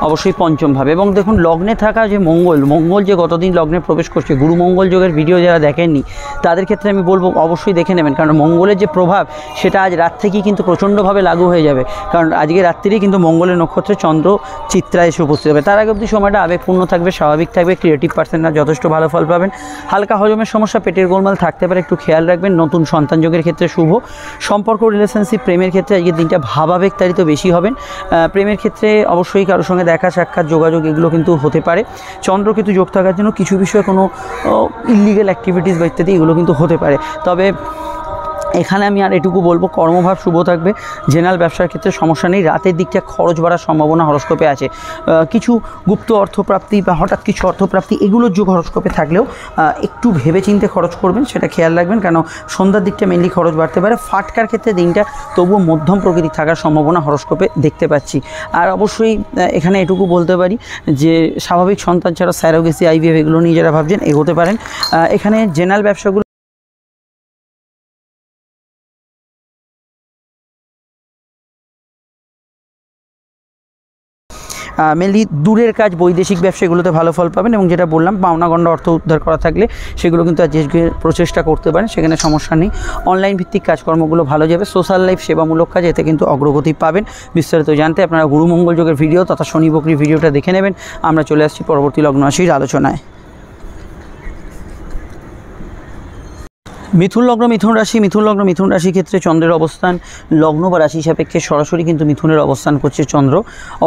অবশ্যই পঞ্চমভাবে। এবং দেখুন লগ্নে থাকা যে মঙ্গল যে গতদিন লগ্নে প্রবেশ করছে, গুরু মঙ্গল যোগের ভিডিও যারা দেখেননি তাদের ক্ষেত্রে আমি বলবো অবশ্যই দেখে নেবেন, কারণ মঙ্গলের যে প্রভাব সেটা আজ রাত থেকেই কিন্তু প্রচণ্ডভাবে লাগু হয়ে যাবে। কারণ আজকে রাত্রিরেই কিন্তু মঙ্গলের নক্ষত্রে চন্দ্র চিত্রা এসে উপস্থিত হবে। তার আগে অবধি সময়টা আবেগপূর্ণ থাকবে, স্বাভাবিক থাকবে। ক্রিয়েটিভ পার্সনরা যথেষ্ট ভালো ফল পাবেন। হালকা হজমের সমস্যা, পেটের গোলমাল থাকতে পারে, একটু খেয়াল রাখবেন। নতুন সন্তান যোগের ক্ষেত্রে শুভ। সম্পর্ক, রিলেশনশিপ, প্রেমের ক্ষেত্রে আজকের দিনটা ভাবাবেগতাড়িত বেশি হবেন। প্রেমের ক্ষেত্রে অবশ্যই কারোর সঙ্গে দেখা সাক্ষাৎ যোগাযোগ এগুলো কিন্তু হতে পারে। চন্দ্রকেতু যোগ থাকার জন্য কিছু বিষয়ে কোনো ইলিগাল অ্যাক্টিভিটিস বা ইত্যাদি এগুলো কিন্তু হতে পারে। তবে এখানে আমি আর এটুকু বলবো, কর্মভাব শুভ থাকবে, জেনারেল ব্যবসার ক্ষেত্রে সমস্যা নেই। রাতের দিকটা খরচ বাড়ার সম্ভাবনা হরস্কোপে আছে। কিছু গুপ্ত অর্থপ্রাপ্তি বা হঠাৎ কিছু অর্থপ্রাপ্তি এগুলোর যোগ হরস্কোপে থাকলেও একটু ভেবেচিন্তে খরচ করবেন, সেটা খেয়াল রাখবেন, কেন সন্ধ্যার দিকটা মেনলি খরচ বাড়তে পারে। ফাটকার ক্ষেত্রে দিনটা তবুও মধ্যম প্রকৃতির থাকার সম্ভাবনা হরস্কোপে দেখতে পাচ্ছি। আর অবশ্যই এখানে এটুকু বলতে পারি যে স্বাভাবিক সন্তান ছাড়া স্যারোগেসি, আইভিএফ এগুলো নিয়ে যারা ভাবছেন এগোতে পারেন। এখানে জেনারেল ব্যবসাগুলো মেনলি দূরের কাজ, বৈদেশিক ব্যবসা এগুলোতে ভালো ফল পাবেন। এবং যেটা বললাম, পাওনাগণ্ডা অর্থ উদ্ধার করা থাকলে সেগুলো কিন্তু আজকে প্রচেষ্টা করতে পারেন, সেখানে সমস্যা নেই। অনলাইন ভিত্তিক কাজকর্মগুলো ভালো যাবে। সোশ্যাল লাইফ, সেবামূলক কাজ, এতে কিন্তু অগ্রগতি পাবেন। বিস্তারিত জানতে আপনারা গুরুমঙ্গল যোগের ভিডিও তথা শনি বকরি ভিডিওটা দেখে নেবেন। আমরা চলে আসছি পরবর্তী লগ্ন রাশির আলোচনায়। মিথুন লগ্ন মিথুন রাশি। মিথুন লগ্ন মিথুন রাশির ক্ষেত্রে চন্দ্রের অবস্থান লগ্ন বা রাশি সাপেক্ষে সরাসরি কিন্তু মিথুনের অবস্থান করছে চন্দ্র।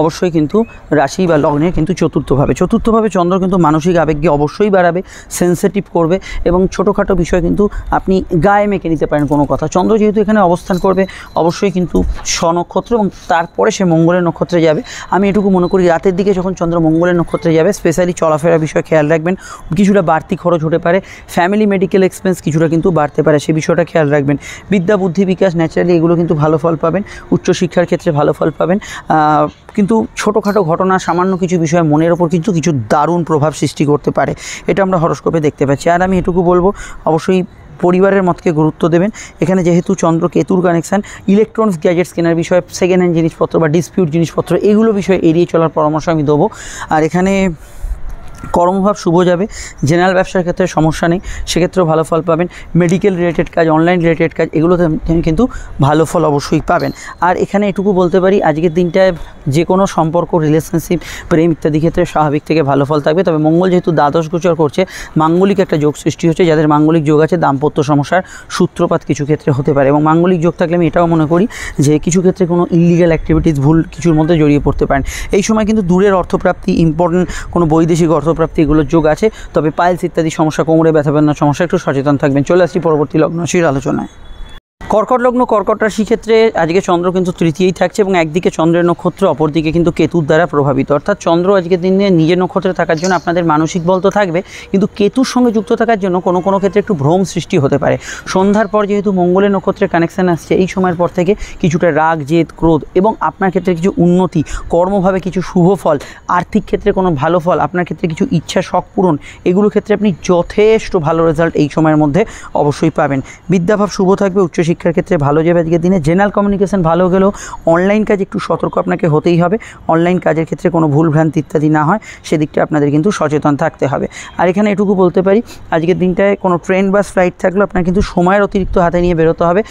অবশ্যই কিন্তু রাশি বা লগ্নের কিন্তু চতুর্থভাবে চন্দ্র কিন্তু মানসিক আবেগকে অবশ্যই বাড়াবে, সেন্সিটিভ করবে এবং ছোটোখাটো বিষয় কিন্তু আপনি গায়ে মেখে নিতে পারেন কোনো কথা। চন্দ্র যেহেতু এখানে অবস্থান করবে, অবশ্যই কিন্তু স্বনক্ষত্র এবং তারপরে সে মঙ্গলের নক্ষত্রে যাবে। আমি এটুকু মনে করি রাতের দিকে যখন চন্দ্র মঙ্গলের নক্ষত্রে যাবে, স্পেশালি চলাফেরা বিষয়ে খেয়াল রাখবেন। কিছুটা বাড়তি খরচ হতে পারে, ফ্যামিলি মেডিকেল এক্সপেন্স কিছুটা কিন্তু বাড়তে পারে, সে বিষয়টা খেয়াল রাখবেন। বিদ্যা, বুদ্ধি, বিকাশ, ন্যাচারালি এগুলো কিন্তু ভালো ফল পাবেন। উচ্চশিক্ষার ক্ষেত্রে ভালো ফল পাবেন। কিন্তু ছোটোখাটো ঘটনা, সামান্য কিছু বিষয় মনের ওপর কিন্তু কিছু দারুণ প্রভাব সৃষ্টি করতে পারে, এটা আমরা হরস্কোপে দেখতে পাচ্ছি। আর আমি এটুকু বলবো, অবশ্যই পরিবারের মতকে গুরুত্ব দেবেন। এখানে যেহেতু চন্দ্র কেতুর কানেকশান, ইলেকট্রনিক্স গ্যাজেটস কেনার বিষয়ে, সেকেন্ড হ্যান্ড জিনিসপত্র বা ডিসপিউট জিনিসপত্র এগুলো বিষয়ে এড়িয়ে চলার পরামর্শ আমি দেবো। আর এখানে কর্মভাব শুভ যাবে। জেনারেল ব্যবসার ক্ষেত্রে সমস্যা নেই, সেক্ষেত্রেও ভালো ফল পাবেন। মেডিকেল রিলেটেড কাজ, অনলাইন রিলেটেড কাজ এগুলোতে কিন্তু ভালো ফল অবশ্যই পাবেন। আর এখানে এটুকু বলতে পারি, আজকের দিনটায় যে কোনো সম্পর্ক, রিলেশনশিপ, প্রেম ইত্যাদি ক্ষেত্রে স্বাভাবিক থেকে ভালো ফল থাকবে। তবে মঙ্গল যেহেতু দ্বাদশ গোচর করছে, মাঙ্গলিক একটা যোগ সৃষ্টি হচ্ছে। যাদের মাঙ্গলিক যোগ আছে, দাম্পত্য সমস্যার সূত্রপাত কিছু ক্ষেত্রে হতে পারে। এবং মাঙ্গলিক যোগ থাকলে আমি এটাও মনে করি যে কিছু ক্ষেত্রে কোনো ইলিগাল অ্যাক্টিভিটিস, ভুল কিছুর মধ্যে জড়িয়ে পড়তে পারেন। এই সময় কিন্তু দূরের অর্থপ্রাপ্তি, ইম্পর্টেন্ট কোনো বৈদেশিক অর্থপ্রাপ্তি এগুলোর যোগ আছে। তবে পাইলস ইত্যাদি সমস্যা, কোমরে ব্যথা বেদনার সমস্যা, একটু সচেতন থাকবেন। চলে আসছি পরবর্তী লগ্ন রাশির আলোচনায়। কর্কট লগ্ন কর্কট রাশির ক্ষেত্রে আজকে চন্দ্র কিন্তু তৃতীয়ই থাকছে এবং একদিকে চন্দ্রের নক্ষত্র, অপরদিকে কিন্তু কেতুর দ্বারা প্রভাবিত। অর্থাৎ চন্দ্র আজকের দিনে নিজের নক্ষত্রে থাকার জন্য আপনাদের মানসিক বল তো থাকবে, কিন্তু কেতুর সঙ্গে যুক্ত থাকার জন্য কোনো ক্ষেত্রে একটু ভ্রম সৃষ্টি হতে পারে। সন্ধ্যার পর যেহেতু মঙ্গলের নক্ষত্রের কানেকশান আসছে, এই সময়ের পর থেকে কিছুটা রাগ, জেদ, ক্রোধ এবং আপনার ক্ষেত্রে কিছু উন্নতি, কর্মভাবে কিছু শুভ ফল, আর্থিক ক্ষেত্রে কোনো ভালো ফল, আপনার ক্ষেত্রে কিছু ইচ্ছা, শখ পূরণ, এগুলো ক্ষেত্রে আপনি যথেষ্ট ভালো রেজাল্ট এই সময়ের মধ্যে অবশ্যই পাবেন। বিদ্যাভাব শুভ থাকবে, উচ্চশিক্ষার ক্ষেত্রে ভালো যাবে আজকের দিনে। জেনারেল কমিউনিকেশন ভালো গেলেও অনলাইন কাজ একটু সতর্ক আপনাকে হতেই হবে। অনলাইন কাজের ক্ষেত্রে কোনো ভুলভ্রান্তি ইত্যাদি না হয়, সেদিকটা আপনাদের কিন্তু সচেতন থাকতে হবে। আর এখানে এটুকু বলতে পারি, আজকের দিনটায় কোনো ট্রেন বা ফ্লাইট থাকলেও আপনার কিন্তু সময়ের অতিরিক্ত হাতে নিয়ে বেরোতে হবে,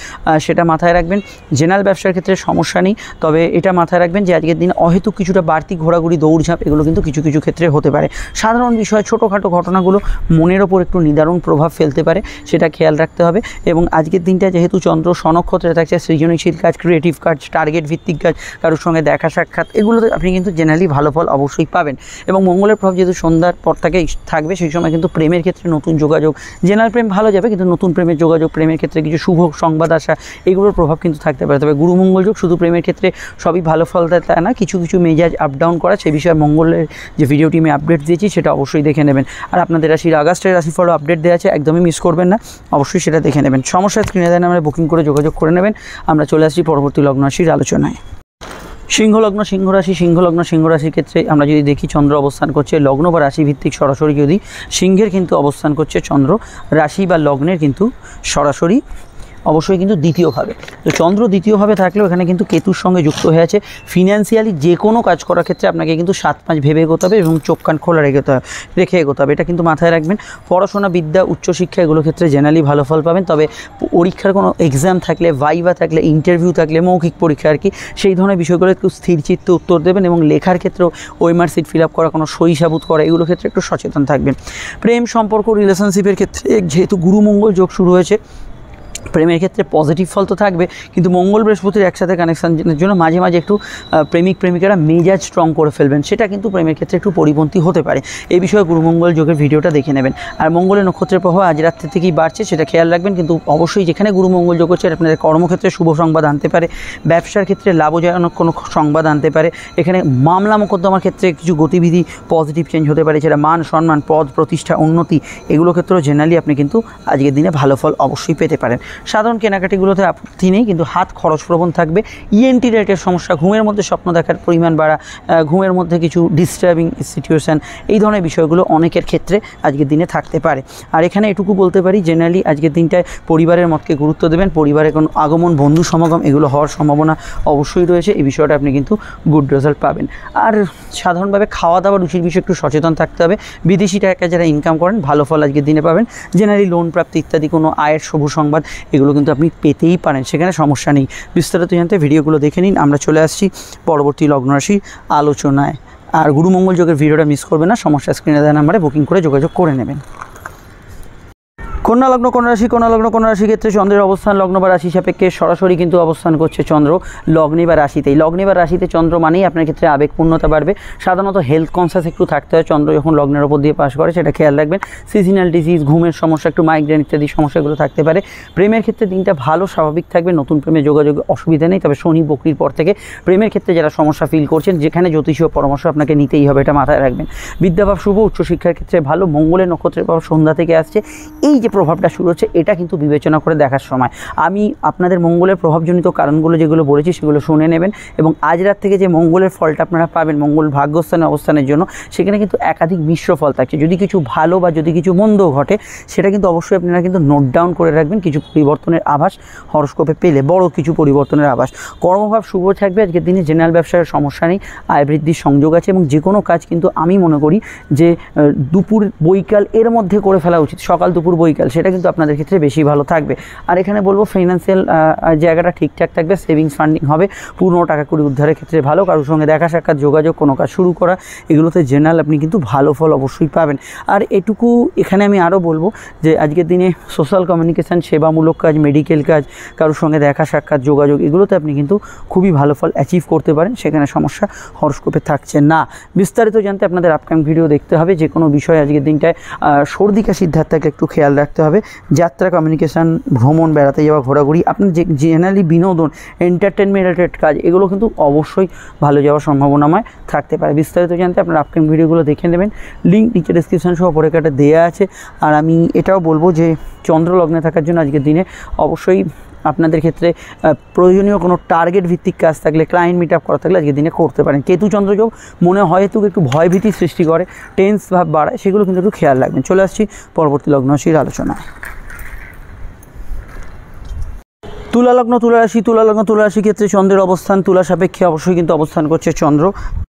সেটা মাথায় রাখবেন। জেনারেল ব্যবসার ক্ষেত্রে সমস্যা নেই, তবে এটা মাথায় রাখবেন যে আজকের দিন অহেতুক কিছুটা বাড়তি ঘোরাঘুরি, দৌড়ঝাঁপ এগুলো কিন্তু কিছু ক্ষেত্রে হতে পারে। সাধারণ বিষয়, ছোটোখাটো ঘটনাগুলো মনের ওপর একটু নিদারুণ প্রভাব ফেলতে পারে, সেটা খেয়াল রাখতে হবে। এবং আজকের দিনটা যেহেতু চন্দ্র স্বনক্ষত্রে থাকছে, সৃজনশীল কাজ, ক্রিয়েটিভ কাজ, টার্গেট ভিত্তিক কাজ, কারোর সঙ্গে দেখা সাক্ষাৎ, এগুলোতে আপনি কিন্তু জেনারেলি ভালো ফল অবশ্যই পাবেন। এবং মঙ্গলের প্রভাব যেহেতু সন্ধ্যার পর থেকে থাকবে, সেই সময় কিন্তু প্রেমের ক্ষেত্রে নতুন যোগাযোগ, জেনারেল প্রেম ভালো যাবে, কিন্তু নতুন প্রেমের যোগাযোগ, প্রেমের ক্ষেত্রে কিছু শুভ সংবাদ আসা, এগুলোর প্রভাব কিন্তু থাকতে পারে। তবে গুরু মঙ্গল যোগ শুধু প্রেমের ক্ষেত্রে সবই ভালো ফল দেয় তা না, কিছু মেজাজ আপ ডাউন করা, সেই বিষয়ে মঙ্গলের যে ভিডিওটি আমি আপডেট দিয়েছি সেটা অবশ্যই দেখে নেবেন। আর আপনাদের রাশির আগস্টের রাশিফলও আপডেট দেওয়া আছে, একদমই মিস করবেন না, অবশ্যই সেটা দেখে নেবেন। সমস্যা স্ক্রিনে দেন, আমরা বুকিং করে যোগাযোগ করে নেবেন। আমরা চলে আসছি পরবর্তী লগ্ন রাশির আলোচনায়। সিংহ লগ্ন সিংহ রাশির ক্ষেত্রে আমরা যদি দেখি, চন্দ্র অবস্থান করছে লগ্ন বা রাশি ভিত্তিক সরাসরি, যদি সিংহের কিন্তু অবস্থান করছে চন্দ্র রাশি বা লগ্নের কিন্তু সরাসরি অবশ্যই কিন্তু দ্বিতীয়ভাবে। তো চন্দ্র দ্বিতীয়ভাবে থাকলেও এখানে কিন্তু কেতুর সঙ্গে যুক্ত হয়ে আছে। ফিনান্সিয়ালি যে কোনো কাজ করার ক্ষেত্রে আপনাকে কিন্তু 7-5 ভেবে এগোতে হবে এবং চোখ কান খোলা রেখে এগোতে হবে, এটা কিন্তু মাথায় রাখবেন। পড়াশোনা, বিদ্যা, উচ্চশিক্ষা এগুলোর ক্ষেত্রে জেনারেলি ভালো ফল পাবেন। তবে পরীক্ষার কোনো এক্সাম থাকলে, ভাইভা থাকলে, ইন্টারভিউ থাকলে, মৌখিক পরীক্ষা আর কি, সেই ধরনের বিষয়গুলো একটু স্থির চিত্তে উত্তর দেবেন। এবং লেখার ক্ষেত্রেও ওএমআর শিট ফিল আপ করা, কোনো সই সাবুত করা, এগুলোর ক্ষেত্রে একটু সচেতন থাকবেন। প্রেম সম্পর্ক, রিলেশনশিপের ক্ষেত্রে যেহেতু গুরু মঙ্গল যোগ শুরু হয়েছে, প্রেমের ক্ষেত্রে পজিটিভ ফল তো থাকবে, কিন্তু মঙ্গল বৃহস্পতির একসাথে কানেকশানের জন্য মাঝে মাঝে একটু প্রেমিক প্রেমিকারা মেজাজ স্ট্রং করে ফেলবেন, সেটা কিন্তু প্রেমের ক্ষেত্রে একটু পরিপন্থী হতে পারে। এই বিষয়ে গুরুমঙ্গল যোগের ভিডিওটা দেখে নেবেন। আর মঙ্গলের নক্ষত্রের প্রভাব আজ রাত্রি থেকেই বাড়ছে, সেটা খেয়াল রাখবেন। কিন্তু অবশ্যই যেখানে গুরুমঙ্গল যোগ হচ্ছে আপনাদের কর্মক্ষেত্রে শুভ সংবাদ আনতে পারে, ব্যবসার ক্ষেত্রে লাভজনক কোনো সংবাদ আনতে পারে। এখানে মামলা মোকদ্দমার ক্ষেত্রে কিছু গতিবিধি পজিটিভ চেঞ্জ হতে পারে, সেটা মান সম্মান, পদ প্রতিষ্ঠা, উন্নতি, এগুলো ক্ষেত্রেও জেনারেলি আপনি কিন্তু আজকের দিনে ভালো ফল অবশ্যই পেতে পারেন। সাধারণ কেনাকাটিগুলোতে আপত্তি নেই, কিন্তু হাত খরচ প্রবণ থাকবে। ইএনটি রেটের সমস্যা, ঘুমের মধ্যে স্বপ্ন দেখার পরিমাণ বাড়া, ঘুমের মধ্যে কিছু ডিস্টার্বিং সিচুয়েশান, এই ধরনের বিষয়গুলো অনেকের ক্ষেত্রে আজকের দিনে থাকতে পারে। আর এখানে এটুকু বলতে পারি, জেনারেলি আজকের দিনটায় পরিবারের মতকে গুরুত্ব দেবেন। পরিবারের কোনো আগমন, বন্ধু সমাগম, এগুলো হওয়ার সম্ভাবনা অবশ্যই রয়েছে। এই বিষয়টা আপনি কিন্তু গুড রেজাল্ট পাবেন। আর সাধারণভাবে খাওয়া দাওয়া রুচির বিষয়ে একটু সচেতন থাকতে হবে। বিদেশি টাকা যারা ইনকাম করেন ভালো ফল আজকের দিনে পাবেন। জেনারেলি লোন প্রাপ্তি ইত্যাদি কোনো আয়ের শুভ সংবাদ এগুলো কিন্তু আপনি পেতেই পারেন, সেখানে সমস্যা নেই। বিস্তারিত জানতে ভিডিওগুলো দেখে নিন। আমরা চলে আসছি পরবর্তী লগ্নরাশি আলোচনায়। আর গুরুমঙ্গল যোগের ভিডিওটা মিস করবেন না, সমস্যা স্ক্রিনে দেওয়া নাম্বারে বুকিং করে যোগাযোগ করে নেবেন। কন্যা লগ্ন, কন্যা রাশি ক্ষেত্রে চন্দ্রের অবস্থান লগ্ন বা রাশি সাপেক্ষে সরাসরি কিন্তু অবস্থান করছে চন্দ্র লগ্নে বা রাশিতেই। লগ্নে বা রাশিতে চন্দ্র মানেই আপনার ক্ষেত্রে আবেগপূর্ণতা বাড়বে। সাধারণত হেলথ কনসিয়াস একটু থাকতে হয় চন্দ্র যখন লগ্নের ওপর দিয়ে পাস করে, সেটা খেয়াল রাখবেন। সিজনাল ডিজিজ, ঘুমের সমস্যা, একটু মাইগ্রেন ইত্যাদি সমস্যাগুলো থাকতে পারে। প্রেমের ক্ষেত্রে দিনটা ভালো, স্বাভাবিক থাকবে। নতুন প্রেমে যোগাযোগ অসুবিধা নেই, তবে শনি বকরির পর থেকে প্রেমের ক্ষেত্রে যারা সমস্যা ফিল করছেন, যেখানে জ্যোতিষীয় পরামর্শ আপনাকে নিতেই হবে, এটা মাথায় রাখবেন। বিদ্যাভাব শুভ, উচ্চশিক্ষার ক্ষেত্রে ভালো। মঙ্গলের নক্ষত্রের প্রভাব সন্ধ্যা থেকে আসছে, এই যে প্রভাবটা শুরু হচ্ছে এটা কিন্তু বিবেচনা করে দেখার সময়। আমি আপনাদের মঙ্গলের প্রভাবজনিত কারণগুলো যেগুলো বলেছি সেগুলো শুনে নেবেন, এবং আজ রাত থেকে যে মঙ্গলের ফলটা আপনারা পাবেন মঙ্গল ভাগ্যস্থানে অবস্থানের জন্য, সেখানে কিন্তু একাধিক মিশ্র ফল থাকছে। যদি কিছু ভালো বা যদি কিছু মন্দ ঘটে, সেটা কিন্তু অবশ্যই আপনারা কিন্তু নোট ডাউন করে রাখবেন। কিছু পরিবর্তনের আভাস হরস্কোপে পেলে, বড় কিছু পরিবর্তনের আভাস। কর্মভাব শুভ থাকবে আজকের দিনে। জেনারেল ব্যবসার সমস্যা নেই, আয় বৃদ্ধির সংযোগ আছে, এবং যে কোনো কাজ কিন্তু আমি মনে করি যে দুপুর বৈকাল এর মধ্যে করে ফেলা উচিত। সকাল দুপুর বৈকাল, সেটা কিন্তু আপনাদের ক্ষেত্রে বেশি ভালো থাকবে। আর এখানে বলবো ফাইন্যান্সিয়াল জায়গাটা ঠিকঠাক থাকবে, সেভিংস ফান্ডিং হবে, পূর্ণ টাকা কুড়ি উদ্ধারের ক্ষেত্রে ভালো। কারোর সঙ্গে দেখা সাক্ষাৎ, যোগাযোগ, কোনো কাজ শুরু করা, এগুলোতে জেনারেল আপনি কিন্তু ভালো ফল অবশ্যই পাবেন। আর এটুকু এখানে আমি আরও বলবো যে আজকের দিনে সোশ্যাল কমিউনিকেশান, সেবামূলক কাজ, মেডিকেল কাজ, কারোর সঙ্গে দেখা সাক্ষাৎ, যোগাযোগ, এগুলোতে আপনি কিন্তু খুবই ভালো ফল অ্যাচিভ করতে পারেন, সেখানে সমস্যা হরস্কোপে থাকছে না। বিস্তারিত জানতে আপনাদের আপকামিং ভিডিও দেখতে হবে। যে কোনো বিষয় আজকের দিনটায় সর্দি কাশির ধার থেকে একটু খেয়াল রাখতে হবে। যাত্রা, কমিউনিকেশান, ভ্রমণ, বেড়াতে যাওয়া, ঘোরাঘুরি, আপনার যে জেনারেলি বিনোদন, এন্টারটেনমেন্ট রিলেটেড কাজ, এগুলো কিন্তু অবশ্যই ভালো যাওয়ার সম্ভাবনাময় থাকতে পারে। বিস্তারিত জানতে আপনার আপকামিং ভিডিওগুলো দেখে নেবেন, লিঙ্ক নিচে ডেসক্রিপশন সহ পরে কাটে দেওয়া আছে। আর আমি এটাও বলবো যে চন্দ্র লগ্নে থাকার জন্য আজকের দিনে অবশ্যই আপনাদের ক্ষেত্রে প্রয়োজনীয় কোনো টার্গেট ভিত্তিক কাজ থাকলে, ক্লায়েন্ট মিট আপ করা থাকলে আজকের দিনে করতে পারেন। কেতু চন্দ্রযোগ মনে হয় একটু ভয়ভীতি সৃষ্টি করে, টেন্স ভাব বাড়ায়, সেগুলো কিন্তু একটু খেয়াল রাখবেন। চলে আসছি পরবর্তী লগ্নরাশির আলোচনা। তুলা লগ্ন, তুলা রাশি ক্ষেত্রে চন্দ্রের অবস্থান তুলা সাপেক্ষে অবশ্যই কিন্তু অবস্থান করছে চন্দ্র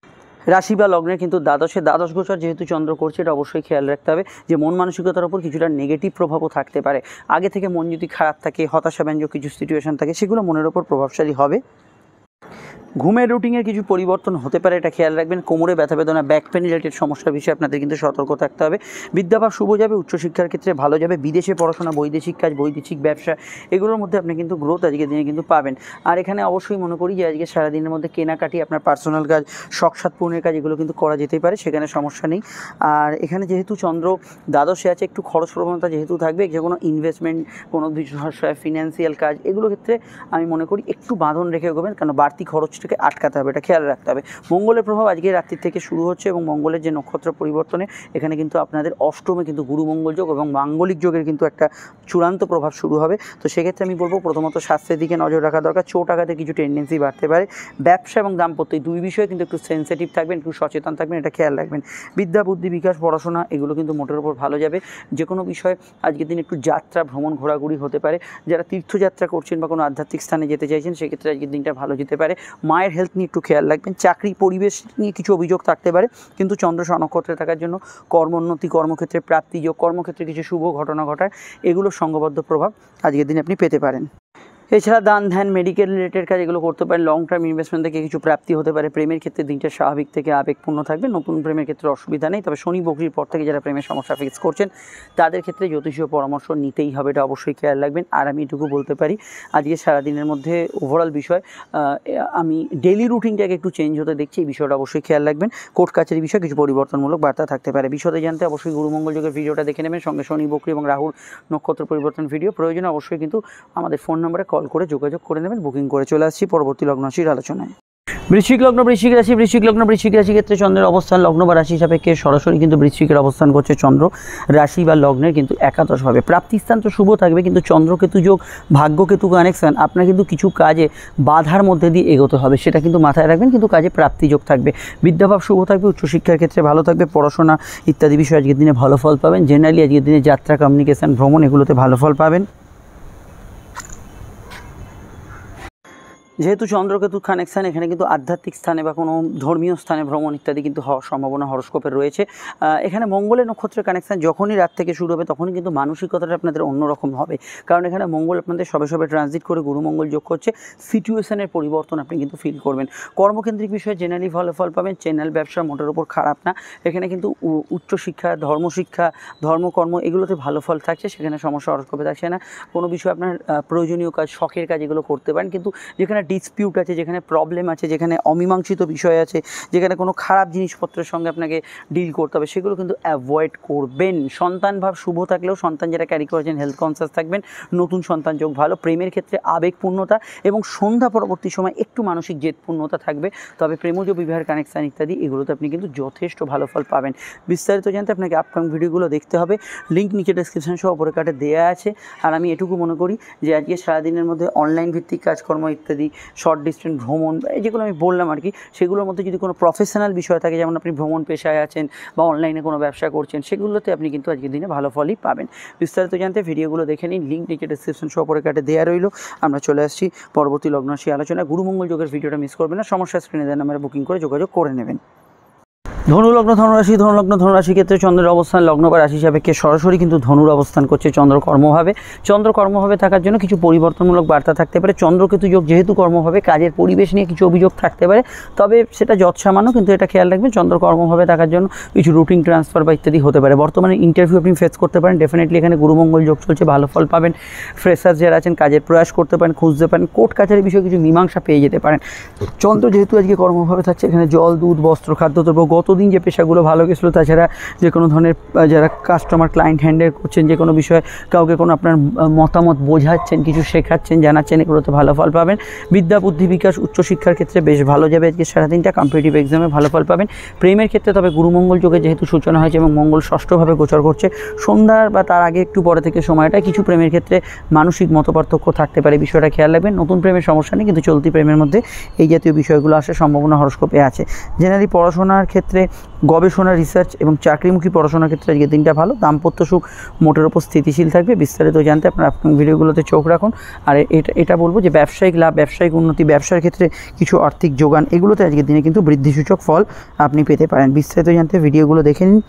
রাশি বা লগ্নে, কিন্তু দ্বাদশ গোচর যেহেতু চন্দ্র করছে, এটা অবশ্যই খেয়াল রাখতে হবে যে মন মানসিকতার উপর কিছুটা নেগেটিভ প্রভাবও থাকতে পারে। আগে থেকে মন যদি খারাপ থাকে, হতাশাব্যঞ্জক কিছু সিচুয়েশান থাকে, সেগুলো মনের ওপর প্রভাবশালী হবে। ঘুমের রুটিনের কিছু পরিবর্তন হতে পারে, এটা খেয়াল রাখবেন। কোমরে ব্যথা বেদনা, ব্যাক পেন রিলেটেড সমস্যার বিষয়ে আপনাদের কিন্তু সতর্ক থাকতে হবে। বিদ্যাভাব শুভ যাবে, উচ্চশিক্ষার ক্ষেত্রে ভালো যাবে। বিদেশে পড়াশোনা, বৈদেশিক কাজ, বৈদেশিক ব্যবসা, এগুলোর মধ্যে আপনি কিন্তু গ্রোথ আজকের দিনে কিন্তু পাবেন। আর এখানে অবশ্যই মনে করি যে আজকে সারাদিনের মধ্যে কেনাকাটি, আপনার পার্সোনাল কাজ, শখ সাধ পূরণের কাজ, এগুলো কিন্তু করা যেতেই পারে, সেখানে সমস্যা নেই। আর এখানে যেহেতু চন্দ্র দ্বাদশে আছে, একটু খরচ প্রবণতা যেহেতু থাকবে, যে কোনো ইনভেস্টমেন্ট, কোনো বিষয়, ফিনান্সিয়াল কাজ, এগুলো ক্ষেত্রে আমি মনে করি একটু বাঁধন রেখে এগোবেন, কারণ বাড়তি খরচটাকে আটকাতে হবে, এটা খেয়াল রাখতে হবে। মঙ্গলের প্রভাব আজকে রাত্রির থেকে শুরু হচ্ছে, এবং মঙ্গলের যে নক্ষত্র পরিবর্তনে এখানে কিন্তু আপনাদের অষ্টমে কিন্তু গুরু মঙ্গল যোগ এবং মাঙ্গলিক যোগের কিন্তু একটা চূড়ান্ত প্রভাব শুরু হবে। তো সেক্ষেত্রে আমি বলবো প্রথমত স্বাস্থ্যের দিকে নজর রাখা দরকার। চোট আঘাতে কিছু টেন্ডেন্সি বাড়তে পারে। ব্যবসা এবং দাম্পত্য, এই দুই বিষয়ে কিন্তু একটু সেন্সিটিভ থাকবেন, একটু সচেতন থাকবেন, এটা খেয়াল রাখবেন। বিদ্যা, বুদ্ধি, বিকাশ, পড়াশোনা, এগুলো কিন্তু মোটের উপর ভালো যাবে। যে কোনো বিষয় আজকের দিন একটু যাত্রা, ভ্রমণ, ঘোরাঘুরি হতে পারে। যারা তীর্থযাত্রা করছেন বা কোনো আধ্যাত্মিক স্থানে যেতে চাইছেন, সেক্ষেত্রে আজকের দিনটা ভালো যেতে পারে। মায়ের হেলথ নিয়ে একটু খেয়াল রাখবেন। চাকরি, পরিবেশ নিয়ে কিছু অভিযোগ থাকতে পারে, কিন্তু চন্দ্র নক্ষত্রে থাকার জন্য কর্মোন্নতি, কর্মক্ষেত্রে প্রাপ্তিযোগ, কর্মক্ষেত্রে কিছু শুভ ঘটনা ঘটার, এগুলোর সঙ্গবদ্ধ প্রভাব আজকের দিনে আপনি পেতে পারেন। এছাড়া দান ধ্যান মেডিকেল রিলেটেড কাজ এগুলো করতে পারেন। লং টার্ম ইনভেস্টমেন্ট থেকে কিছু প্রাপ্তি হতে পারে। প্রেমের ক্ষেত্রে দিনটা স্বাভাবিক থেকে আবেগপূর্ণ থাকবে। নতুন প্রেমের ক্ষেত্রে অসুবিধা নেই, তবে শনি বকরির পর থেকে যারা প্রেমের সমস্যা ফেস করছেন তাদের ক্ষেত্রে জ্যোতিষীয় পরামর্শ নিতেই হবে, এটা অবশ্যই খেয়াল রাখবেন। আর আমি এটুকু বলতে পারি আজকে সারাদিনের মধ্যে ওভারঅল বিষয় আমি ডেইলি রুটিনটাকে একটু চেঞ্জ হতে দেখছি, এই বিষয়টা অবশ্যই খেয়াল রাখবেন। কোর্ট কাছারি বিষয়ে কিছু পরিবর্তনমূলক বার্তা থাকতে পারে। বিশদে জানতে অবশ্যই গুরুমঙ্গল যোগের ভিডিওটা দেখে নেবেন, সঙ্গে শনি বকরি এবং রাহুর নক্ষত্র পরিবর্তন ভিডিও। প্রয়োজনে অবশ্যই কিন্তু আমাদের ফোন নম্বরে কল করে যোগাযোগ করে নেবেন, বুকিং করে চলে আসছি পরবর্তী লগ্ন রাশির আলোচনায়। বৃশ্চিক লগ্ন বৃশ্চিক রাশি, বৃশ্চিক লগ্ন বৃশ্চিক রাশি ক্ষেত্রে চন্দ্রের অবস্থান লগ্ন বা রাশি সাপেক্ষে সরাসরি কিন্তু বৃশ্চিকের অবস্থান করছে চন্দ্র রাশি বা লগ্নের কিন্তু একাদশভাবে। প্রাপ্তিস্থান তো শুভ থাকবে, কিন্তু চন্দ্রকেতু যোগ ভাগ্যকেতু কানেকশান আপনার কিন্তু কিছু কাজে বাধার মধ্যে দিয়ে এগোতে হবে, সেটা কিন্তু মাথায় রাখবেন। কিন্তু কাজে প্রাপ্তি যোগ থাকবে, বিদ্যাভাব শুভ থাকবে, উচ্চশিক্ষার ক্ষেত্রে ভালো থাকবে, পড়াশোনা ইত্যাদি বিষয়ে আজকের দিনে ভালো ফল পাবেন। জেনারেলি আজকের দিনে যাত্রা, কমিউনিকেশন, ভ্রমণ এগুলোতে ভালো ফল পাবেন। যেহেতু চন্দ্রকেতু কানেকশান, এখানে কিন্তু আধ্যাত্মিক স্থানে বা কোনো ধর্মীয় স্থানে ভ্রমণ ইত্যাদি কিন্তু হওয়ার সম্ভাবনা হরস্কোপের রয়েছে। এখানে মঙ্গলের নক্ষত্রের কানেকশান যখনই রাত থেকে শুরু হবে তখনই কিন্তু মানসিকতাটা আপনাদের অন্যরকম হবে, কারণ এখানে মঙ্গল আপনাদের সবে সবে ট্রানজিট করে গুরুমঙ্গল যোগ করছে। সিচুয়েশনের পরিবর্তন আপনি কিন্তু ফিল করবেন। কর্মকেন্দ্রিক বিষয়ে জেনারেলি ভালো ফল পাবেন। চ্যানেল ব্যবসা মোটের ওপর খারাপ না, এখানে কিন্তু উচ্চশিক্ষা, ধর্মশিক্ষা, ধর্মকর্ম এগুলোতে ভালো ফল থাকছে, সেখানে সমস্যা হরস্কোপে থাকছে না। কোনো বিষয় আপনার প্রয়োজনীয় কাজ, শখের কাজ এগুলো করতে পারেন, কিন্তু যেখানে ডিসপিউট আছে, যেখানে প্রবলেম আছে, যেখানে অমীমাংসিত বিষয় আছে, যেখানে কোনো খারাপ জিনিসপত্রের সঙ্গে আপনাকে ডিল করতে হবে, সেগুলো কিন্তু অ্যাভয়েড করবেন। সন্তান ভাব শুভ থাকলেও সন্তান যারা ক্যারি করেছেন হেলথ কনসিয়াস থাকবেন। নতুন সন্তান যোগ ভালো। প্রেমের ক্ষেত্রে আবেগপূর্ণতা এবং সন্ধ্যা পরবর্তী সময় একটু মানসিক জেদপূর্ণতা থাকবে, তবে প্রেমজ বিবাহের কানেকশান ইত্যাদি এগুলোতে আপনি কিন্তু যথেষ্ট ভালো ফল পাবেন। বিস্তারিত জানতে আপনাকে আপকামিং ভিডিওগুলো দেখতে হবে, লিঙ্ক নিচে ডেসক্রিপশন সহ উপরে কাটে দেওয়া আছে। আর আমি এটুকু মনে করি যে আজকে সারাদিনের মধ্যে অনলাইন ভিত্তিক কাজকর্ম ইত্যাদি, শর্ট ডিস্টেন্স ভ্রমণ, যেগুলো আমি বললাম আর কি, সেগুলোর মধ্যে যদি কোনো প্রফেশনাল বিষয় থাকে, যেমন আপনি ভ্রমণ পেশায় আছেন বা অনলাইনে কোনো ব্যবসা করছেন, সেগুলোতে আপনি কিন্তু আজকের দিনে ভালো ফলই পাবেন। বিস্তারিত জানতে ভিডিওগুলো দেখে নিন, লিঙ্ক নিচে ডেসক্রিপশন সহ উপরে কাটে দেওয়া রইল। আমরা চলে আসছি পরবর্তী লগ্ন রাশি আলোচনায়। গুরুমঙ্গল যোগের ভিডিওটা মিস করবেন না, সমস্যা স্ক্রিনে দেন নাম্বারে বুকিং করে যোগাযোগ করে নেবেন। ধনুলগ্ন ধনুরাশি, ধনুরাশি ক্ষেত্রে চন্দ্রের অবস্থান লগ্ন বা রাশি সাপেক্ষে সরাসরি কিন্তু ধনুর অবস্থান করছে চন্দ্র কর্মভাবে। চন্দ্র কর্মভাবে থাকার জন্য কিছু পরিবর্তনমূলক বার্তা থাকতে পারে। চন্দ্রকেতু যোগ যেহেতু কর্মভাবে, কাজের পরিবেশ নিয়ে কিছু অভিযোগ থাকতে পারে, তবে সেটা যৎসামান্য, কিন্তু এটা খেয়াল রাখবেন চন্দ্র কর্মভাবে থাকার জন্য কিছু রুটিন ট্রান্সফার বা ইত্যাদি হতে পারে। বর্তমানে ইন্টারভিউ আপনি ফেস করতে পারেন, ডেফিনেটলি এখানে গুরুমঙ্গল যোগ চলছে, ভালো ফল পাবেন। ফ্রেশার্স যারা আছেন কাজের প্রয়াস করতে পারেন, খুঁজতে পারেন, কোর্ট কাছারি বিষয়ে কিছু মীমাংসা পেয়ে যেতে পারেন। চন্দ্র যেহেতু আজকে কর্মভাবে থাকছে, এখানে জল, দুধ, বস্ত্র, খাদ্যদ্রব্য, গতদিন যে পেশাগুলো ভালো গেছিলো, তাছাড়া যে কোনো ধরনের যারা কাস্টমার ক্লায়েন্ট হ্যান্ডেল করছেন, যে কোনো বিষয়ে কাউকে কোনো আপনার মতামত বোঝাচ্ছেন, কিছু শেখাচ্ছেন, জানাচ্ছেন, এগুলোতে ভালো ফল পাবেন। বিদ্যা বুদ্ধি বিকাশ, উচ্চশিক্ষার ক্ষেত্রে বেশ ভালো যাবে আজকে সারাদিনটা। কম্পিটিটিভ এক্সামে ভালো ফল পাবেন। প্রেমের ক্ষেত্রে তবে গুরুমঙ্গল যোগে যেহেতু সূচনা হয়েছে এবং মঙ্গল ষষ্ঠভাবে গোচর করছে, সন্ধ্যার বা তার আগে একটু পরে থেকে সময়টা কিছু প্রেমের ক্ষেত্রে মানসিক মতপার্থক্য থাকতে পারে, বিষয়টা খেয়াল রাখবেন। নতুন প্রেমের সমস্যা নেই, কিন্তু চলতি প্রেমের মধ্যে এই জাতীয় বিষয়গুলো আসার সম্ভাবনা হরস্কোপে আছে। জেনারেলি পড়াশোনার ক্ষেত্রে, গবেষণা, রিসার্চ এবং চাকরিমুখী পড়াশোনার ক্ষেত্রে আজকের দিনটা ভালো। দাম্পত্য সুখ মোটের ওপর স্থিতিশীল থাকবে। বিস্তারিত জানতে আপনার ভিডিওগুলোতে চোখ রাখুন। আর এটা বলবো যে ব্যবসায়িক লাভ, ব্যবসায়িক উন্নতি, ব্যবসার ক্ষেত্রে কিছু আর্থিক যোগান, এগুলোতে আজকের দিনে কিন্তু বৃদ্ধিসূচক ফল আপনি পেতে পারেন। বিস্তারিত জানতে ভিডিওগুলো দেখে নিন,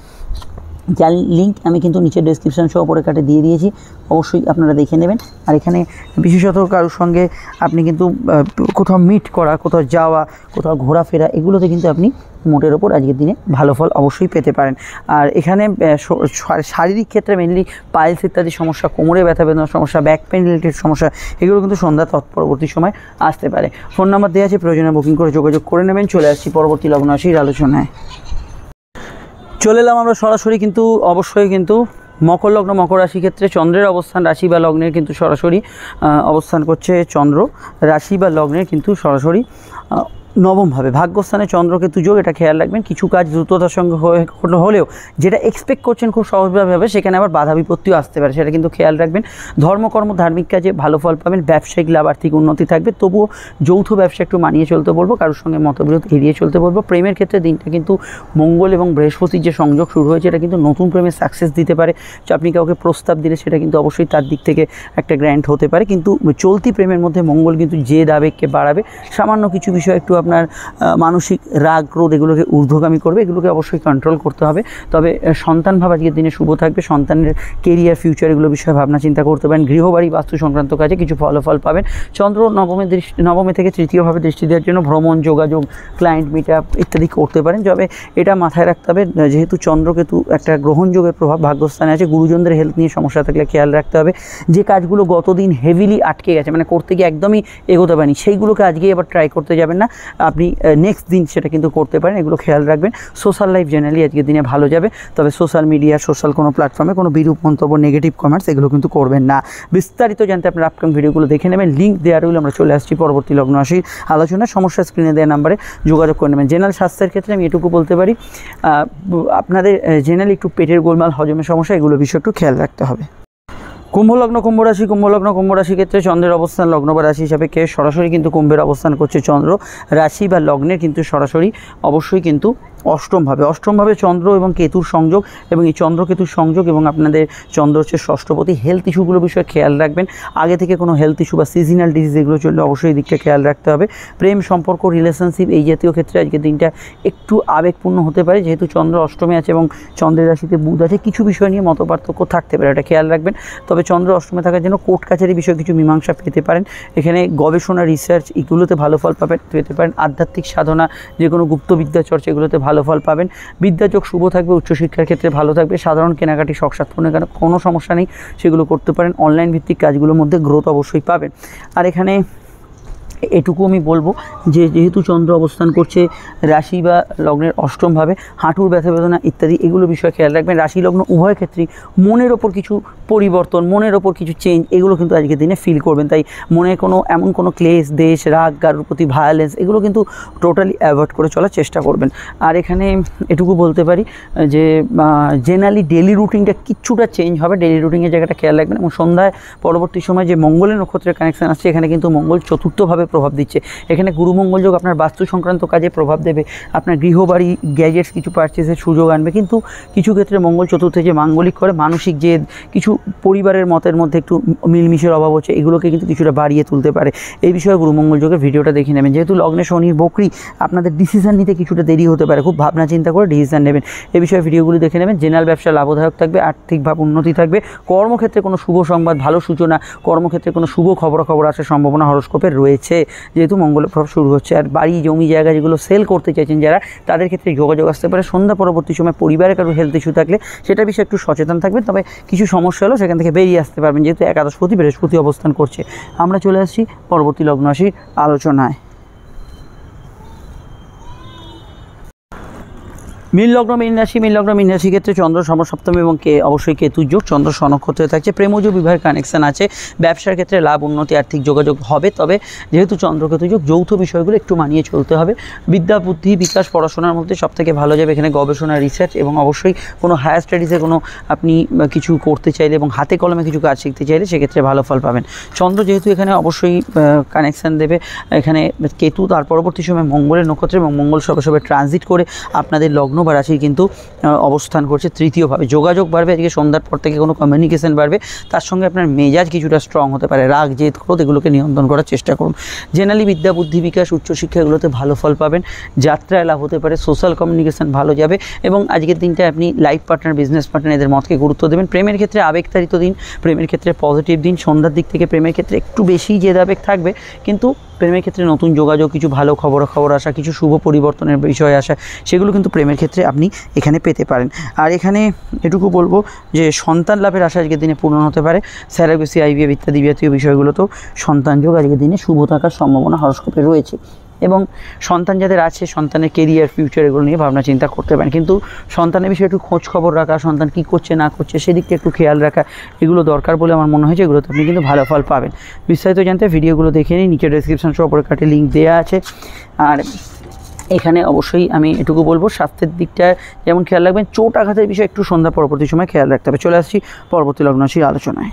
যার লিঙ্ক আমি কিন্তু নিচে ডেসক্রিপশন সহ উপরে কাটে দিয়ে দিয়েছি, অবশ্যই আপনারা দেখে নেবেন। আর এখানে বিশেষত কারোর সঙ্গে আপনি কিন্তু কোথাও মিট করা, কোথাও যাওয়া, কোথাও ঘোরাফেরা, এগুলোতে কিন্তু আপনি মোটের ওপর আজকের দিনে ভালো ফল অবশ্যই পেতে পারেন। আর এখানে শারীরিক ক্ষেত্রে মেনলি পাইলস ইত্যাদি সমস্যা, কোমরে ব্যথা বেদনার সমস্যা, ব্যাক পেন রিলেটেড সমস্যা, এগুলো কিন্তু সন্ধ্যা তৎপরবর্তী সময় আসতে পারে। ফোন নাম্বার দেওয়া আছে, প্রয়োজনে বুকিং করে যোগাযোগ করে নেবেন। চলে আসছি পরবর্তী লগ্ন রাশির আলোচনায়। চলে এলাম আমরা সরাসরি কিন্তু অবশ্যই কিন্তু মকর লগ্ন, মকর রাশি ক্ষেত্রে চন্দ্রের অবস্থান রাশি বা লগ্নের কিন্তু সরাসরি অবস্থান করছে চন্দ্র রাশি বা লগ্নের কিন্তু সরাসরি নবমভাবে। ভাগ্যস্থানে চন্দ্রকেতু যোগ, এটা খেয়াল রাখবেন। কিছু কাজ দ্রুততার সঙ্গে হলেও যেটা এক্সপেক্ট করছেন খুব সহজভাবে হবে, সেখানে আবার বাধা বিপত্তিও আসতে পারে, সেটা কিন্তু খেয়াল রাখবেন। ধর্মকর্ম, ধার্মিক কাজে ভালো ফল পাবেন। ব্যবসায়িক লাভ, আর্থিক উন্নতি থাকবে, তবুও যৌথ ব্যবসা একটু মানিয়ে চলতে বলবো, কারোর সঙ্গে মতবিরোধ এড়িয়ে চলতে বলবো। প্রেমের ক্ষেত্রে দিনটা কিন্তু মঙ্গল এবং বৃহস্পতির যে সংযোগ শুরু হয়েছে, এটা কিন্তু নতুন প্রেমের সাকসেস দিতে পারে। আপনি কাউকে প্রস্তাব দিলে সেটা কিন্তু অবশ্যই তার দিক থেকে একটা গ্র্যান্ড হতে পারে, কিন্তু চলতি প্রেমের মধ্যে মঙ্গল কিন্তু জেদ আবেগকে বাড়াবে। সামান্য কিছু বিষয় একটু আপনার মানসিক রাগ ক্রোধ এগুলোকে ঊর্ধ্বগামী করবে, এগুলোকে অবশ্যই কন্ট্রোল করতে হবে। তবে সন্তান ভাব আজকের দিনে শুভ থাকবে, সন্তানের কেরিয়ার ফিউচার এগুলো বিষয়ে ভাবনা চিন্তা করতে পারেন। গৃহবাড়ি বাস্তু সংক্রান্ত কাজে কিছু ফলাফল পাবেন। চন্দ্র নবমে থেকে তৃতীয়ভাবে দৃষ্টি দেওয়ার জন্য ভ্রমণ, যোগাযোগ, ক্লায়েন্ট মিট আপ ইত্যাদি করতে পারেন। তবে এটা মাথায় রাখতে হবে, যেহেতু চন্দ্রকেতু একটা গ্রহণযোগের প্রভাব ভাগ্যস্থানে আছে, গুরুজনদের হেলথ নিয়ে সমস্যা থাকলে খেয়াল রাখতে হবে। যে কাজগুলো গতদিন হেভিলি আটকে গেছে, মানে করতে গিয়ে একদমই এগোতে পারেনি, সেইগুলোকে আজকে এবার ট্রাই করতে যাবেন না, আপনি নেক্সট দিন সেটা কিন্তু করতে পারেন, এগুলো খেয়াল রাখবেন। সোশ্যাল লাইফ জেনারেলি আজকের দিনে ভালো যাবে, তবে সোশ্যাল মিডিয়া, সোশ্যাল কোনো প্ল্যাটফর্মে কোনো বিরূপ মন্তব্য, নেগেটিভ কমেন্টস এগুলো কিন্তু করবেন না। বিস্তারিত জানতে আপনার আপকামিং ভিডিওগুলো দেখে নেবেন, লিঙ্ক দেওয়া রইল। আমরা চলে আসছি পরবর্তী লগ্ন রাশির আলোচনা। সমস্যা স্ক্রিনে দেওয়া নাম্বারে যোগাযোগ করে নেবেন। জেনারেল স্বাস্থ্যের ক্ষেত্রে আমি এটুকু বলতে পারি, আপনাদের জেনারেলি একটু পেটের গোলমাল, হজমের সমস্যা এগুলো বিষয়ে একটু খেয়াল রাখতে হবে। কুম্ভলগ্ন কুম্ভ রাশির ক্ষেত্রে চন্দ্রের অবস্থান লগ্ন বা রাশি হিসাবে সরাসরি কিন্তু কুম্ভের অবস্থান করছে চন্দ্র, রাশি বা লগ্নের কিন্তু সরাসরি অবশ্যই কিন্তু অষ্টমভাবে চন্দ্র এবং কেতুর সংযোগ, এবং এই চন্দ্র কেতুর সংযোগ এবং আপনাদের চন্দ্র হচ্ছে ষষ্ঠপতি। হেলথ ইস্যুগুলো বিষয়ে খেয়াল রাখবেন, আগে থেকে কোনো হেলথ ইস্যু বা সিজনাল ডিজিজ এগুলো চললে অবশ্যই এই দিকটা খেয়াল রাখতে হবে। প্রেম সম্পর্ক, রিলেশনশিপ এই জাতীয় ক্ষেত্রে আজকের দিনটা একটু আবেগপূর্ণ হতে পারে, যেহেতু চন্দ্র অষ্টমে আছে এবং চন্দ্রের রাশিতে বুধ আছে, কিছু বিষয় নিয়ে মতপার্থক্য থাকতে পারে, এটা খেয়াল রাখবেন। তবে চন্দ্র অষ্টমে থাকার জন্য কোর্ট কাছারি বিষয়ে কিছু মীমাংসা পেতে পারেন, এখানে গবেষণা, রিসার্চ এগুলোতে ভালো ফল পেতে পারেন। আধ্যাত্মিক সাধনা, যে কোনো গুপ্তবিদ্যা চর্চা এগুলোতে ভালো ফল পাবেন। বিদ্যাযোগ শুভ থাকবে, উচ্চশিক্ষার ক্ষেত্রে ভালো থাকবে। সাধারণ কেনাকাটি, শখ সাধনের কোনো সমস্যা নেই, সেগুলো করতে পারেন। অনলাইন ভিত্তিক কাজগুলোর মধ্যে গ্রোথ অবশ্যই পাবেন। আর এখানে এটুকু আমি বলবো যে যেহেতু চন্দ্র অবস্থান করছে রাশি বা লগ্নের অষ্টমভাবে, হাঁটুর ব্যথা বেদনা ইত্যাদি এগুলো বিষয়ে খেয়াল রাখবেন। রাশি লগ্ন উভয় ক্ষেত্রেই মনের ওপর কিছু পরিবর্তন, মনের ওপর কিছু চেঞ্জ এগুলো কিন্তু আজকের দিনে ফিল করবেন। তাই মনে এমন কোনো ক্লেশ, দেশ, রাগ, কারোর প্রতি ভায়োলেন্স এগুলো কিন্তু টোটালি অ্যাভয়েড করে চলার চেষ্টা করবেন। আর এখানে এটুকু বলতে পারি যে জেনারেলি ডেলি রুটিনটা কিছুটা চেঞ্জ হবে, ডেলি রুটিনের জায়গাটা খেয়াল রাখবেন। এবং সন্ধ্যায় পরবর্তী সময় যে মঙ্গলের নক্ষত্রের কানেকশান আসছে, এখানে কিন্তু মঙ্গল চতুর্থভাবে প্রভাব দিচ্ছে। এখানে গুরু মঙ্গল যোগ আপনার বাস্তু সংক্রান্ত কাজে প্রভাব দেবে, আপনার গৃহবাড়ি, গ্যাজেটস কিছু পারচেসের সুযোগ আনবে। কিন্তু কিছু ক্ষেত্রে মঙ্গল চতুর্থে যে মাঙ্গলিক করে, মানসিক জেদ, কিছু পরিবারের মতের মধ্যে একটু মিলমিশের অভাব হচ্ছে, এগুলোকে কিন্তু কিছুটা বাড়িয়ে তুলতে পারে। এই বিষয়ে গুরু মঙ্গল যোগের ভিডিওটা দেখে নেবেন। যেহেতু লগ্নে শনির বকরি, আপনাদের ডিসিশন নিতে কিছুটা দেরি হতে পারে, খুব ভাবনা চিন্তা করে ডিসিশন নেবেন। এই বিষয়ে ভিডিওগুলি দেখে নেবেন। জেনারেল ব্যবসা লাভদায়ক থাকবে, আর্থিকভাবে উন্নতি থাকবে। কর্মক্ষেত্রে কোনো শুভ সংবাদ, ভালো সূচনা, কর্মক্ষেত্রে কোনো শুভ খবরাখবর আসার সম্ভাবনা হরস্কোপের রয়েছে, যেহেতু মঙ্গলের প্রভাব শুরু হচ্ছে। আর বাড়ি, জমি, জায়গা যেগুলো সেল করতে চাইছেন যারা, তাদের ক্ষেত্রে যোগাযোগ আসতে পারে। সন্ধ্যা পরবর্তী সময় পরিবারের কারো হেলথ ইস্যু থাকলে সেটা বিষয়ে একটু সচেতন থাকবেন, তবে কিছু সমস্যা হলো সেখান থেকে বেরিয়ে আসতে পারবেন, যেহেতু একাদশপতি বৃহস্পতি অবস্থান করছে। আমরা চলে আসছি পরবর্তী লগ্ন রাশির আলোচনায়। মীন লগ্ন মীন রাশি ক্ষেত্রে চন্দ্র সমসপ্তমী এবং অবশ্যই কেতুর যোগ, চন্দ্র স্বনক্ষত্রে থাকছে। প্রেমজ বিবাহের কানেকশান আছে, ব্যবসার ক্ষেত্রে লাভ, উন্নতি, আর্থিক যোগাযোগ হবে। তবে যেহেতু চন্দ্র কেতু যোগ, যৌথ বিষয়গুলো একটু মানিয়ে চলতে হবে। বিদ্যা, বুদ্ধি, বিকাশ, পড়াশোনার মধ্যে সবথেকে ভালো যাবে এখানে গবেষণা, রিসার্চ, এবং অবশ্যই কোনো হায়ার স্টাডিজে কোনো আপনি কিছু করতে চাইলে এবং হাতে কলমে কিছু কাজ শিখতে চাইলে সেক্ষেত্রে ভালো ফল পাবেন। চন্দ্র যেহেতু এখানে অবশ্যই কানেকশান দেবে, এখানে কেতু তার পরবর্তী সময় মঙ্গলের নক্ষত্রে, এবং মঙ্গল সবে ট্রানজিট করে আপনাদের লগ্ন বা রাশি কিন্তু অবস্থান করছে তৃতীয়ভাবে। যোগাযোগ বাড়বে, আজকে সন্ধ্যার পর থেকে কোনো কমিউনিকেশন বাড়বে, তার সঙ্গে আপনার মেজাজ কিছুটা স্ট্রং হতে পারে। রাগ, জেদ, ক্রোধ এগুলোকে নিয়ন্ত্রণ করার চেষ্টা করুন। জেনারেলি বিদ্যা, বুদ্ধি, বিকাশ, উচ্চশিক্ষা এগুলোতে ভালো ফল পাবেন। যাত্রায় লাভ হতে পারে, সোশ্যাল কমিউনিকেশন ভালো যাবে, এবং আজকের দিনটায় আপনি লাইফ পার্টনার, বিজনেস পার্টনার এদের মতকে গুরুত্ব দেবেন। প্রেমের ক্ষেত্রে আবেগতাড়িত দিন, প্রেমের ক্ষেত্রে পজিটিভ দিন। সন্ধ্যার দিক থেকে প্রেমের ক্ষেত্রে একটু বেশি জেদ আবেগ থাকবে, কিন্তু প্রেমের ক্ষেত্রে নতুন যোগাযোগ, কিছু ভালো খবর আসা, কিছু শুভ পরিবর্তনের বিষয় আসা, সেগুলো কিন্তু প্রেমের ক্ষেত্রে আপনি এখানে পেতে পারেন। আর এখানে এটুকু বলবো যে সন্তান লাভের আশা আজকের দিনে পূরণ হতে পারে। স্যারাগোসি, আইভিএফ ইত্যাদি জাতীয় বিষয়গুলোতেও সন্তান যোগ আজকের দিনে শুভ থাকার সম্ভাবনা হরস্কোপে রয়েছে। এবং সন্তান যাদের আছে, সন্তানের কেরিয়ার, ফিউচার এগুলো নিয়ে ভাবনা চিন্তা করতে পারেন, কিন্তু সন্তানের বিষয়ে একটু খোঁজ খবর রাখা, সন্তান কী করছে না করছে সেদিকটা একটু খেয়াল রাখা, এগুলো দরকার বলে আমার মনে হয়েছে। এগুলোতে আপনি কিন্তু ভালো ফল পাবেন। বিস্তারিত জানতে ভিডিওগুলো দেখে নিন, নিচে ডেসক্রিপশন সহ উপরে কাটে লিঙ্ক দেওয়া আছে। আর এখানে অবশ্যই আমি এটুকু বলবো, স্বাস্থ্যের দিকটা যেমন খেয়াল রাখবেন, চোট আঘাতের বিষয়ে একটু সন্ধ্যা পরবর্তী সময় খেয়াল রাখতে হবে। চলে আসছি পরবর্তী লগ্ন রাশির আলোচনায়।